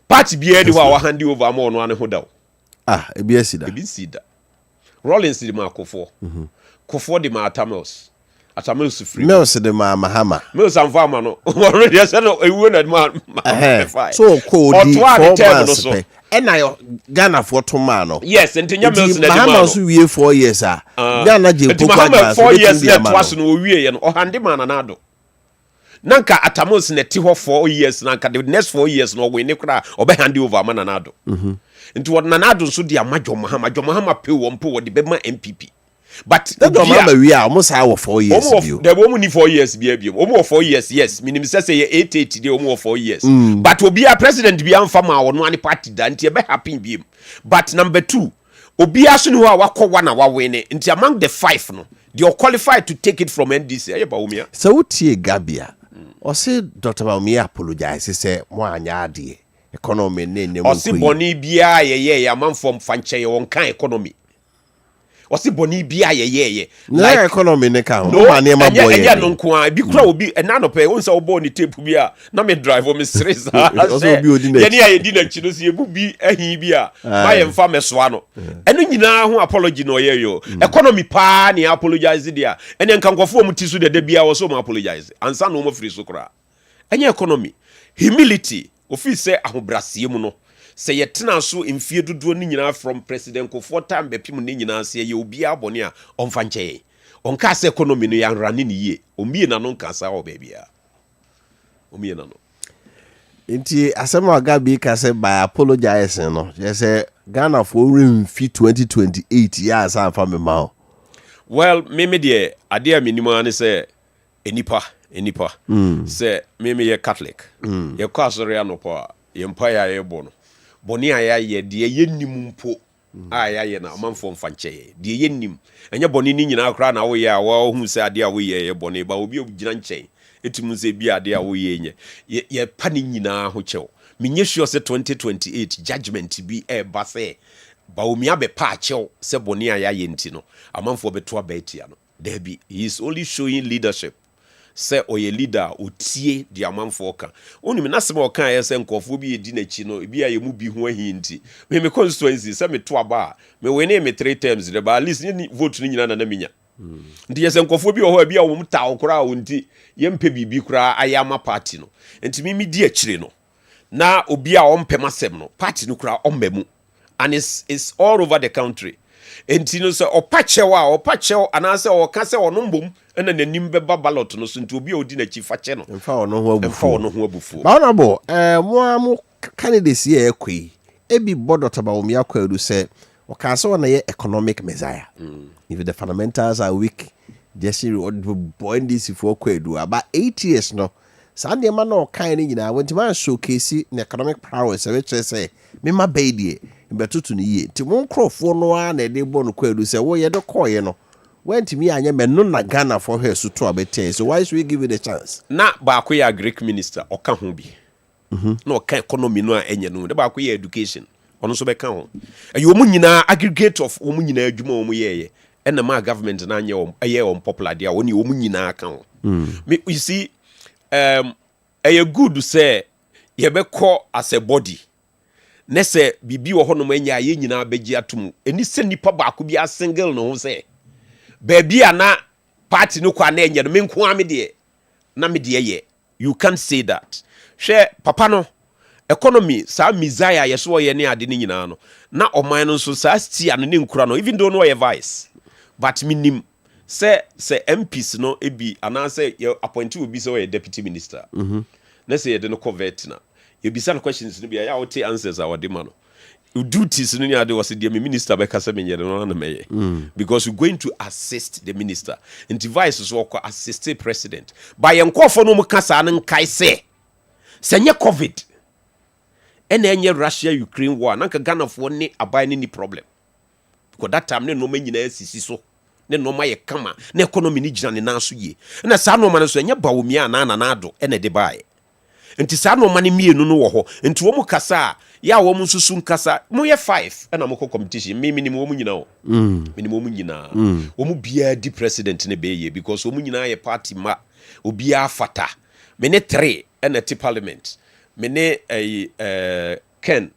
Party be any wa hand over am on one hoda.
Ebi
sida. Rollins the ma Kofor the ma Atamels free.
Mills the ma Mahama.
Mills and farmer no. Already I said a wounded man.
So cold.
So.
And I Ghana for tomorrow.
Yes, and Tinya Mills and
Mahama so we 4 years Ghana je
4 years let was no we and or handyman anado. Nanka Atamos neti ho 4 years nanka the next 4 years no we ne kra obe hand over mananado into what nanado so dia majo mahama pay wo mpo de be ma MPP but
that mama we are almost our 4 years
the woman 4 years be omo 4 years yes minim say 88 dey omo 4 years but obi a president bi amfa ma wo no ani party da nti e be happy bi but number 2 obi aso ni ho a wakɔ na wa win nti among the 5 no they are qualified to take it from NDC aye Bawumia
so utie Gabia o say Dr. Bawumia apologize say mo anya ade economy ne mo
o say boni bia ye amanfo mfanche ye won kan economy o say boni bia ye
like economy ne kan
no ma boy ye no nko a bi kura obi na no pe won say obo ni tape bi a na me drive o me stress ye ni aye di na chi no say bi ahin bi a ma ye mfa me so ano eno nyina ho apology no ye yo economy pa ni apologize dia ene nkankofo mu ti so de bia wo so mo apologize ansa no mo free so kura enye economy humility ofi say ahobrasie mu no say ye tena so mfie dodo ni nyina from president Kofi time bepim ni nyina se ye obi abone a onfa nche onka se economy no yan rane ni ye omie na no nka sa o bebia omie na no
Inti asema Gabi ka say by apologize no je say Ghana for remfi 2028 ya sa fa me ma.
Well me de ade a minimum an say enipa say me ye Catholic ye kwa asori anopo a ye mpa ya ye bo no boni aya ye de ye nim mpo aya ye na amanfo mfa nche de ye nim enye boni ni nyina akra na wo ye a wo hu say ade a wo ye boni ba obi ogina nche etimu se bi ade a wo ye nye ye pa ni nyina ho chew menye sure say 2028 judgment bi e ba say ba omi abe pa chew se boni aya ye nti no amanfo beto abetia no there be he is only showing leadership say oye leader otie di amanfo ka onimi na se ma oka ye se nkofo bi edi na chi no bi aye mu bi ho ahi nti me constituency se me to aba me we ne me 3 terms de ba at least ni vote ni nyina na minya ndi ye se nkofo bi ho bi a wo mu ta okora wo nti ye mpe bibi kura ayama party no nti mi di akire no na obi a ompem asem no party no kura ombemu and it's all over the country enti no se opachew anase oka se onombom ena nanim beba ballot no so nti obi a odi na chi fache no
mfa ono ho abufu
ba
na bo mo candidates ye ekwi ebi bodo ba omi akwadu se oka se na ye economic messiah if the fundamentals are weak just boy this for kwadu about 8 years no Sunday man no kind ni nyina went man showcase na economic prowess which say me ma baby betutu ni ye ti mon crofo no a na de bo no kwadu say wo ye de koye no went me anya me no na Ghana for her so to abete so why should we give it a chance
na ba ko ya Greek minister oka ho bi na oka economy no a enye no de ba ko ya education ono so be ka ho ayo mu nyina aggregate of omu nyina adwuma omu ye na ma government na anye aye popular dia woni omu nyina ka ho you see a good say ye be call as a body ne se bibi wo hono manya ye nyina begi atum eni se nipa ba ko bia single no ho se baby ana party no kwa na enye no menko ame de na me de ye you can't say that hwe papa no economy sa messiah ye so ye ne ade ni nyina no na oman no so sa stia no ne nkura no even though no ye vice but minim se MPs no ebi anase ye appoint obi so ye deputy minister na se ye de no covet na you be some questions no be ya wote answers our demand no duties no nya de was the minister be kasa me no na meye because you going to assist the minister and device so ko assist the president by enkofo no mu kasa no kai se nye covid enye Russia Ukraine war na Ghana fo ne abai ni problem because that time ne no manyina asisi so ne no ma ye kama na economy ni gina ne na so ye na sa no ma no so enye bawomi ana na ado ene de bae nti sa no ma ne mienu no wo ho nti wo mu kasa ya wo mu susu nkasa mo ye 5 na mo ko competition minimum wo mu nyina wo minimum wo mu nyina wo mu bia di president ne be ye because wo mu nyina ye party ma obi afata me ne 3 na ti parliament me ne Ken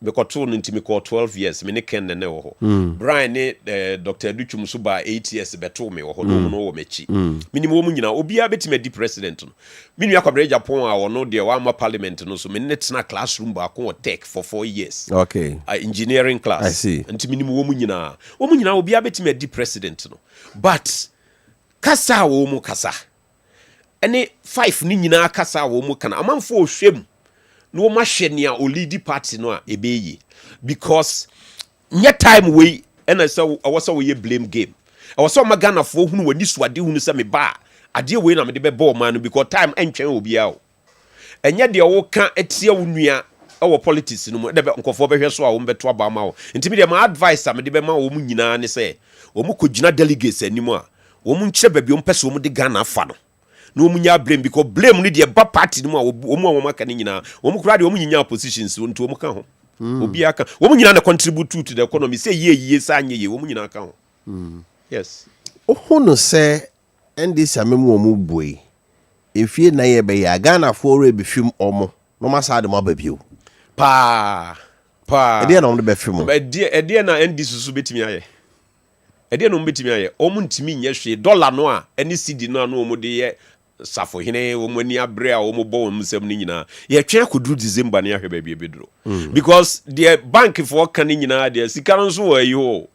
me ko to no ntimi ko 12 years me ne Ken ne wo ho Brian ne Dr. Duchum so ba 8 years beto me wo ho no wo mechi minimum wo mu nyina obi a betime di president no minu yakwabre Japan a wo no de wa ma parliament no so me ne tena classroom ba ko tech for 4 years
okay
engineering class
I see
nti minimum wo mu nyina obi a betime di president no but kasa wo mu kasa ene 5 ni nyina kasa wo mu kana amanfo hwem no machine o lead party no a ebeyi because nya time we ena so awose we blame game awose ma Ghana fo hunu wani suade hunu se me ba ade we na me de be ball man because time entwen obi a o enya de wo ka etie wo nua e politics no de be nkofo be hwe so a wo beto aba ma wo ntimi de ma advice am de be ma wo mu nyina ne se wo mu kogina delegates animu a wo mu nkyere ba bi wo mpese wo mu de Ghana fa no no munya blame because blame ni de ba party no wo maka ni nyina wo mu kura de wo mu nyinya positions nti wo mu ka ho obi aka wo mu nyina na contribute to the economy say ye sa anye ye wo mu nyina ka ho yes
ohono se ndc amemu wo mu boi efie na ye be ya Ghana for re be film omo no ma sa de mo babio
pa
e de na on de be film
e de na ndc so betimi aye e de no betimi aye omu ntimi nya hwe dollar no a eni cedi no no omu de ye safo hene omani abre a omobo omsem ni nyina ye twa koduru December ne ahwe ba bia beduro because the bank for kan nyina de sika no so wa yi ho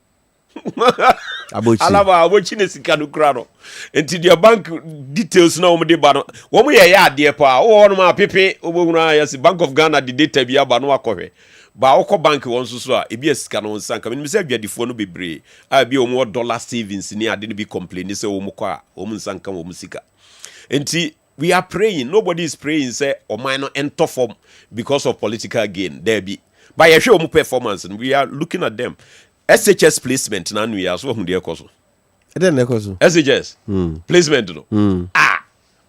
alaba abochi ne sika no kura no enti the bank details na omde ba no wo mo ye ya de pa wo no ma pepe obohuna ya si Bank of Ghana the data bia ba no akohwe ba wokọ bank won so a ebi esika no nsanka me say adwadifo no bebre a bi omo dollar savings ni ade no bi complain say omo kwa omo nsanka omo sika enti we are praying nobody is praying say oman no enter form because of political gain there be but ye hwe omo performance we are looking at them SHS placement na nu ya so hu de ekoso
e de na ekoso
SHS placement no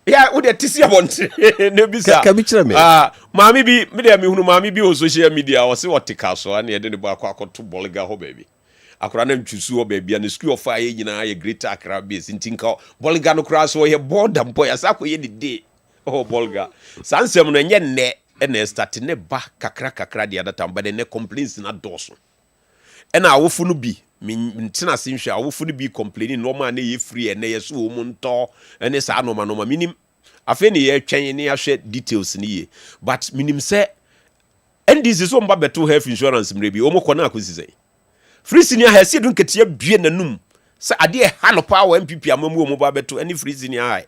yeah, we dey tisi abonte ne bisa.
Ka bi kire me.
Maami bi me dey me hunu maami bi o social media o se wotika so na ye de ba akwakoto bolga ho baby. Akora na ntwusu ho baby na school of fire nyina ye greater Accra base ntinka bolga no kra so ye border boy asa ko ye de day. Oh bolga. Sansem no nye ne na start ne ba kakra de other time but ne complaints na doso. Na awofu no bi mintina sinhwe awofu no bi complaining normal na ye free na ye so omu nto ene sa normal minim afi ne ye twen ne ahwe details ni ye but minim se NDC so mba beto health insurance mrebi omo kona akosi sei free senior ha se dun ketia bie nanum se ade ha no pa wa MPP amamu omo ba beto any free senior ha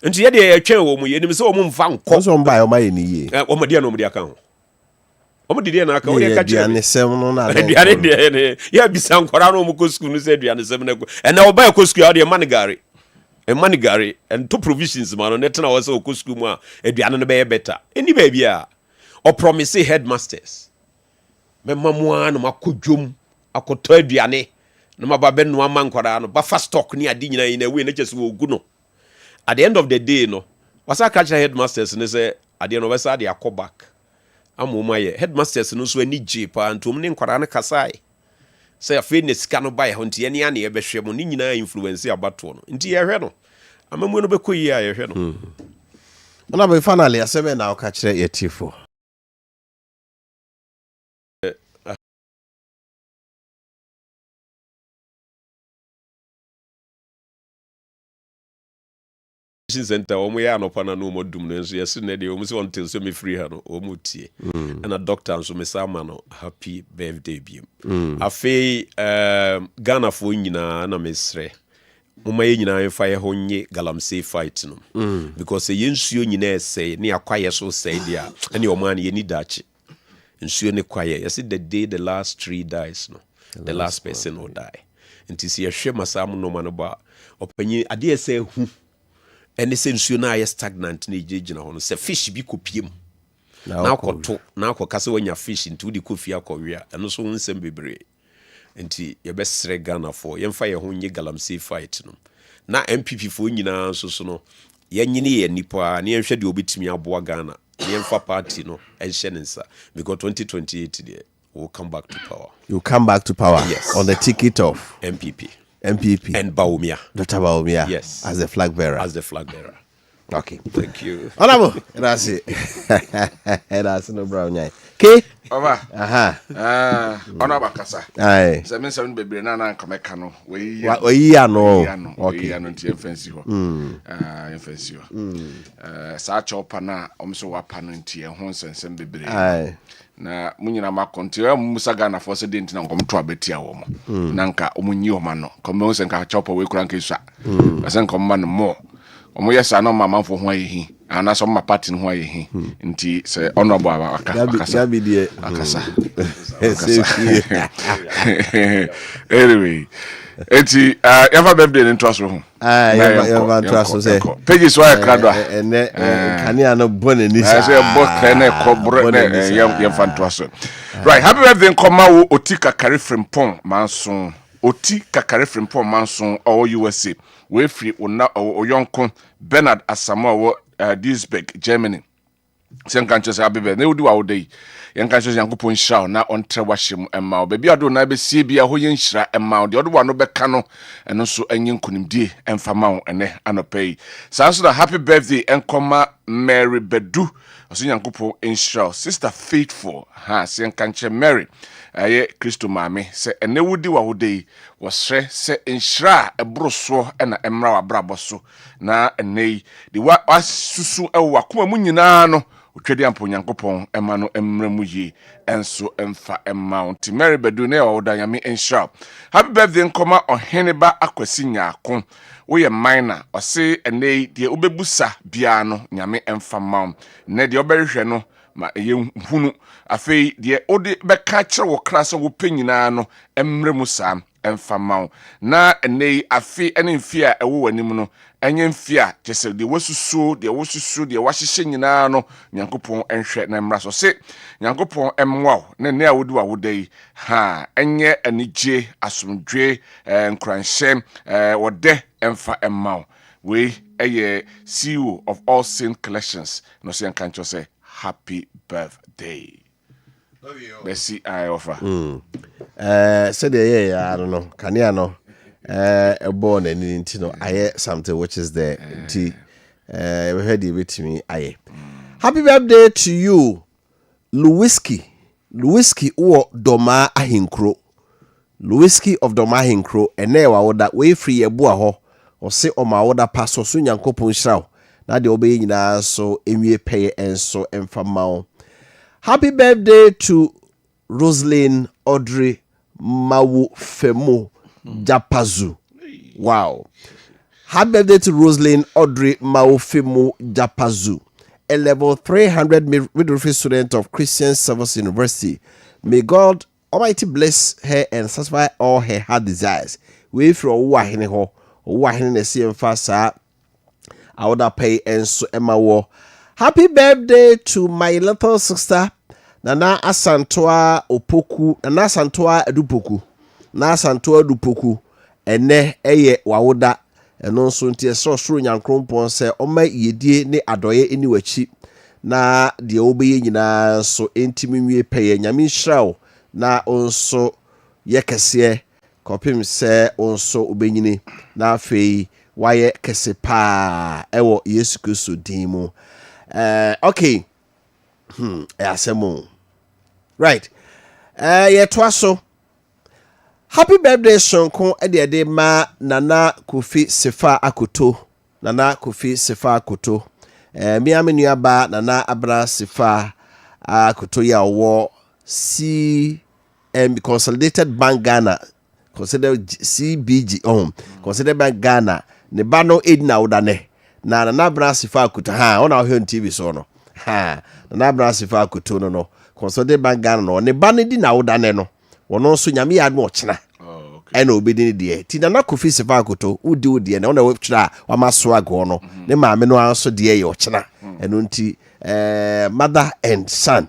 nti ye de ye twen wo mu ye nim se omo mfa nko
so mba o ma ye ni ye
omo de na omo de aka ho omo didi na aka o de ka kire
ne sem no na
aduane de ya bisa nkora no mo school no say aduane sem na ko and na oba ko school ya de manigari and two provisions man no tena wo say ko school mu a aduane no be better eni ba bia o promise headmasters me mamua no makodwom akoto aduane no maba no ama nkora no ba fast stock ni adi nyina ina we na chese wo gu no at the end of the day no wasa catch headmasters ne say ade no be say ade back amoma ye headmasters no so ani gye pa antom ne nkwara ne kasai say afi ne sika no bai ho ntie ne ane ye behwe mo ni nyina influence abato no nti ye hwe no amamu no be koyi a ye hwe no
ona be finally asebe na o ka kire ye tifo
center omo ya no pana no modum no nso yes na de omo se until so me free ha no omo tie na doctor nso me sama no happy birthday bi afei Ghana fo nyina na mesre moma ye nyina enfa ye ho nye galamsey fight no because ye nsuo nyina ese ne akwaye so say dia ene omo an ye ni dachi nsuo ne kwaye yes the day the last tree dies no the last person will die nti se ye hwe masam no ma no ba opanyi ade ese hu ene se nsuo na ye stagnant na ejegina ho no se fish bi kopiem na akoto na akokase wanya fish nti udi kofi akowia eno so nsem bebre nti ye besre Ghana for ye mfa ye ho nye galamsey fight no na MPP fo nyina nso so no ye nyine ye nipa na ye hwe de obetimi aboa Ghana ye mfa party no enhye nensa because 2028 there will come back to power.
You come back to power,
yes,
on the ticket of
MPP
and
Baumia.
Dr. Baumia,
yes,
as the flag bearer.
Okay, thank you.
Honorable, that's it. That's no brown eye. Okay.
Over. Honorable Kasa.
Aye.
77 baby na nkameka no.
We ya no.
Okay. Ya no nti enfensi ho. Enfensi ho. Sa chopa na omso wapa no nti e ho nsensem bebre.
Aye.
Na munyina makonti ya musa Ghana for se denti na nkomto abetia wo mo. Na nka omunyi o ma no. Kombe se nka chopa we kura nka isa. Ase nkomma no mo. Omo yesa no mama fo ho ayehi ana so ma party ho ayehi nti se honorable akasa anyway eti ever birthday in trust ho
ever trust say
pages why krado
ene kania no bone ni
say boss na kobro na yem fan trust right. Happy birthday nkoma wo otika carry frimpon manso oti kakare frimpon manso o USA we free ona oyonko Bernard Asamoah Duisburg Germany sen kan chese abebe na odi wa odai yen kan chese yankopon hira na ontre wahye emma o bebi ado na be sie bia ho yen hira emma o de odo wa no beka no eno so anyi nkunimdie emfama o ene anopai sanso da happy birthday enkoma Mary Bedu ɔso Nyankopɔn enhyira Sister Faithful se nkanche Mary aye Kristo maame se ene wudi wa wode wɔsrɛ se enhyira ebroso na emra wa brabɔ so na ene di wa susu ewa kuma mu nyinaa no otwedi ampo Nyankopɔn ema no emra mu yi enso emfa emount Mary Bedu ne wa woda nyame enhyira. Happy birthday nkoma Oheneba Akwasi Nyaako woyɛ minor ɔse ene die obebusa bia no nyame emfa maum ne die oberehwɛ no ma ye hunu afei die ode bɛka kyerɛ wo kra so wo panyina no emre mu saa emfa maum na ene afei ene mfi a ɛwo wanim no enye mfi a kyesɛ die wasusu die wahyehyɛ nyina no Nyankopɔn enhwɛ na emra so se Nyankopɔn emwa ne ne a wodi wa wodai ha enye anigye asomdwe nkranhyɛ wode emfa emma we eye CEO of All Saint Collections no say nkancho say happy birthday. Merci I offer.
Said yeah, I don't know. Kania no born and no I something which is there we heard it with me I happy birthday to you Lewiski or Doma Ahinkro Lewiski of Doma Ahinkro and newa woda we free e bua ho or say o ma woda paso so Nyankopon hraw na de obey nyina so enwie pay enso emfa mawo. Happy birthday to Roslyn Audrey Mawu Femu Japazu. Wow. Happy birthday to Roslyn Audrey Mawu Femu Japazu, a level 300 midwifery student of Christian Service University. May God Almighty bless her and satisfy all her heart desires. We from wahine ho, wahine ne si emfasa I would pay and so Emma War. Happy birthday to my little sister Nana Asantoa Opoku, Nana Santoa Edupoku, Na Santoa Dupoku, ene eye wawoda, eno so nti so soro Nyankopon se oma yedie ne adoye eni wachi na de obeye nyina so entimi nwie peye nyame hrawo na onso yekese kopim se onso obenyini na afei waye kese pa ewo Yesu Kristo din mu. Okay. Asemo. Right. Yetwaso. Happy birthday Sonko ede ma Nana Kofi Sefa Akoto. Nana Kofi Sefa Akoto. Mi amenu aba Nana Abra Sefa Akoto ya wo CM Consolidated Bank Ghana. Consider CBG Consider Bank Ghana. Ne ba no edina wodane. Na Nana Abra Sefa Akoto ha ona ho TV so no. Ha Nana Abra Sefa Akoto no. Consider Bank Ghana no. Ne ba no edina wodane no. Wono so nyame ya no ochena. Ena obedi die ti Nana Kofi Sefa Akoto udi die na ona wetwira wa maso ago no ne maame no anso die ye ochena eno nti mother and son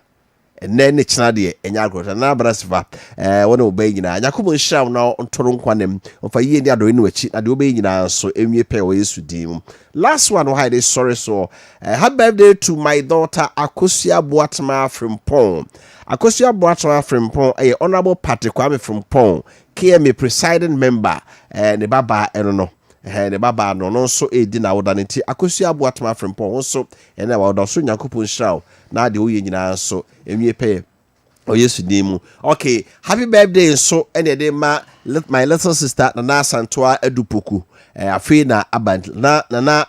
ene ne chena die enya agro na brasifa wona obey nyina Yakobo nhira na ntoro nkwanem ofa yie ni ado enu achi na de obey nyina anso enwie pe wo Yesu dim. Last one why they sorry so happy birthday to my daughter Akosia Boatma from Pong. Akosia Boatma from Pong a honorable Patrick Kwame from Pong KMA presiding member ne baba eno no ne baba no so edi na woda nti Akosia Boatma from Pong so ene wa woda so Nyankopon hraw na de oye nyina so enwie pe o Yesu dim. Okay, happy birthday so ene de ma my little sister Nana Santoa Edupoku afei na aband na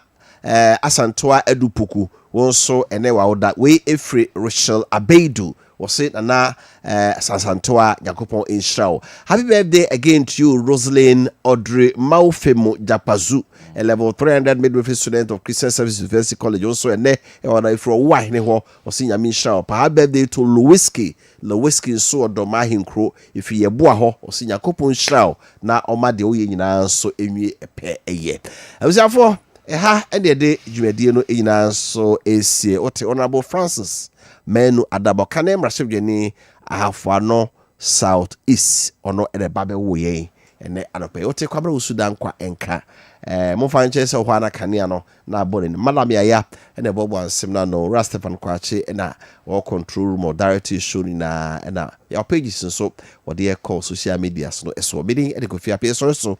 Asantoa Edupoku won so ene wa woda we Efre Rochelle Abeidu was it na Santoa Yakopon Inshao. Happy birthday again to you Roslyn Audrey Maufemo Japazu, a level 300 midwifery student of Christian Service University College also ene e wana ifro wahine ho was in Yamisha. Happy birthday to Lewiski so Doma Hinkro if ye boa ho was in Yakopon Inshao na oma de oye nyina so enwie epe eye. Abusafo ha ende de dwumadie no nyina so esie ote Honorable Francis Menu Adabokane mrashebjeni ahafano South East ono ede babe woye ene anope ote kwabra usudan kwa enka mofa nche se hwana kania no na bone madam ya ene bobo ansem na no Rastefan kwache ena wo control room modality show na ena ya pages so what they call social media so eso meeting ede Kofi Appiah so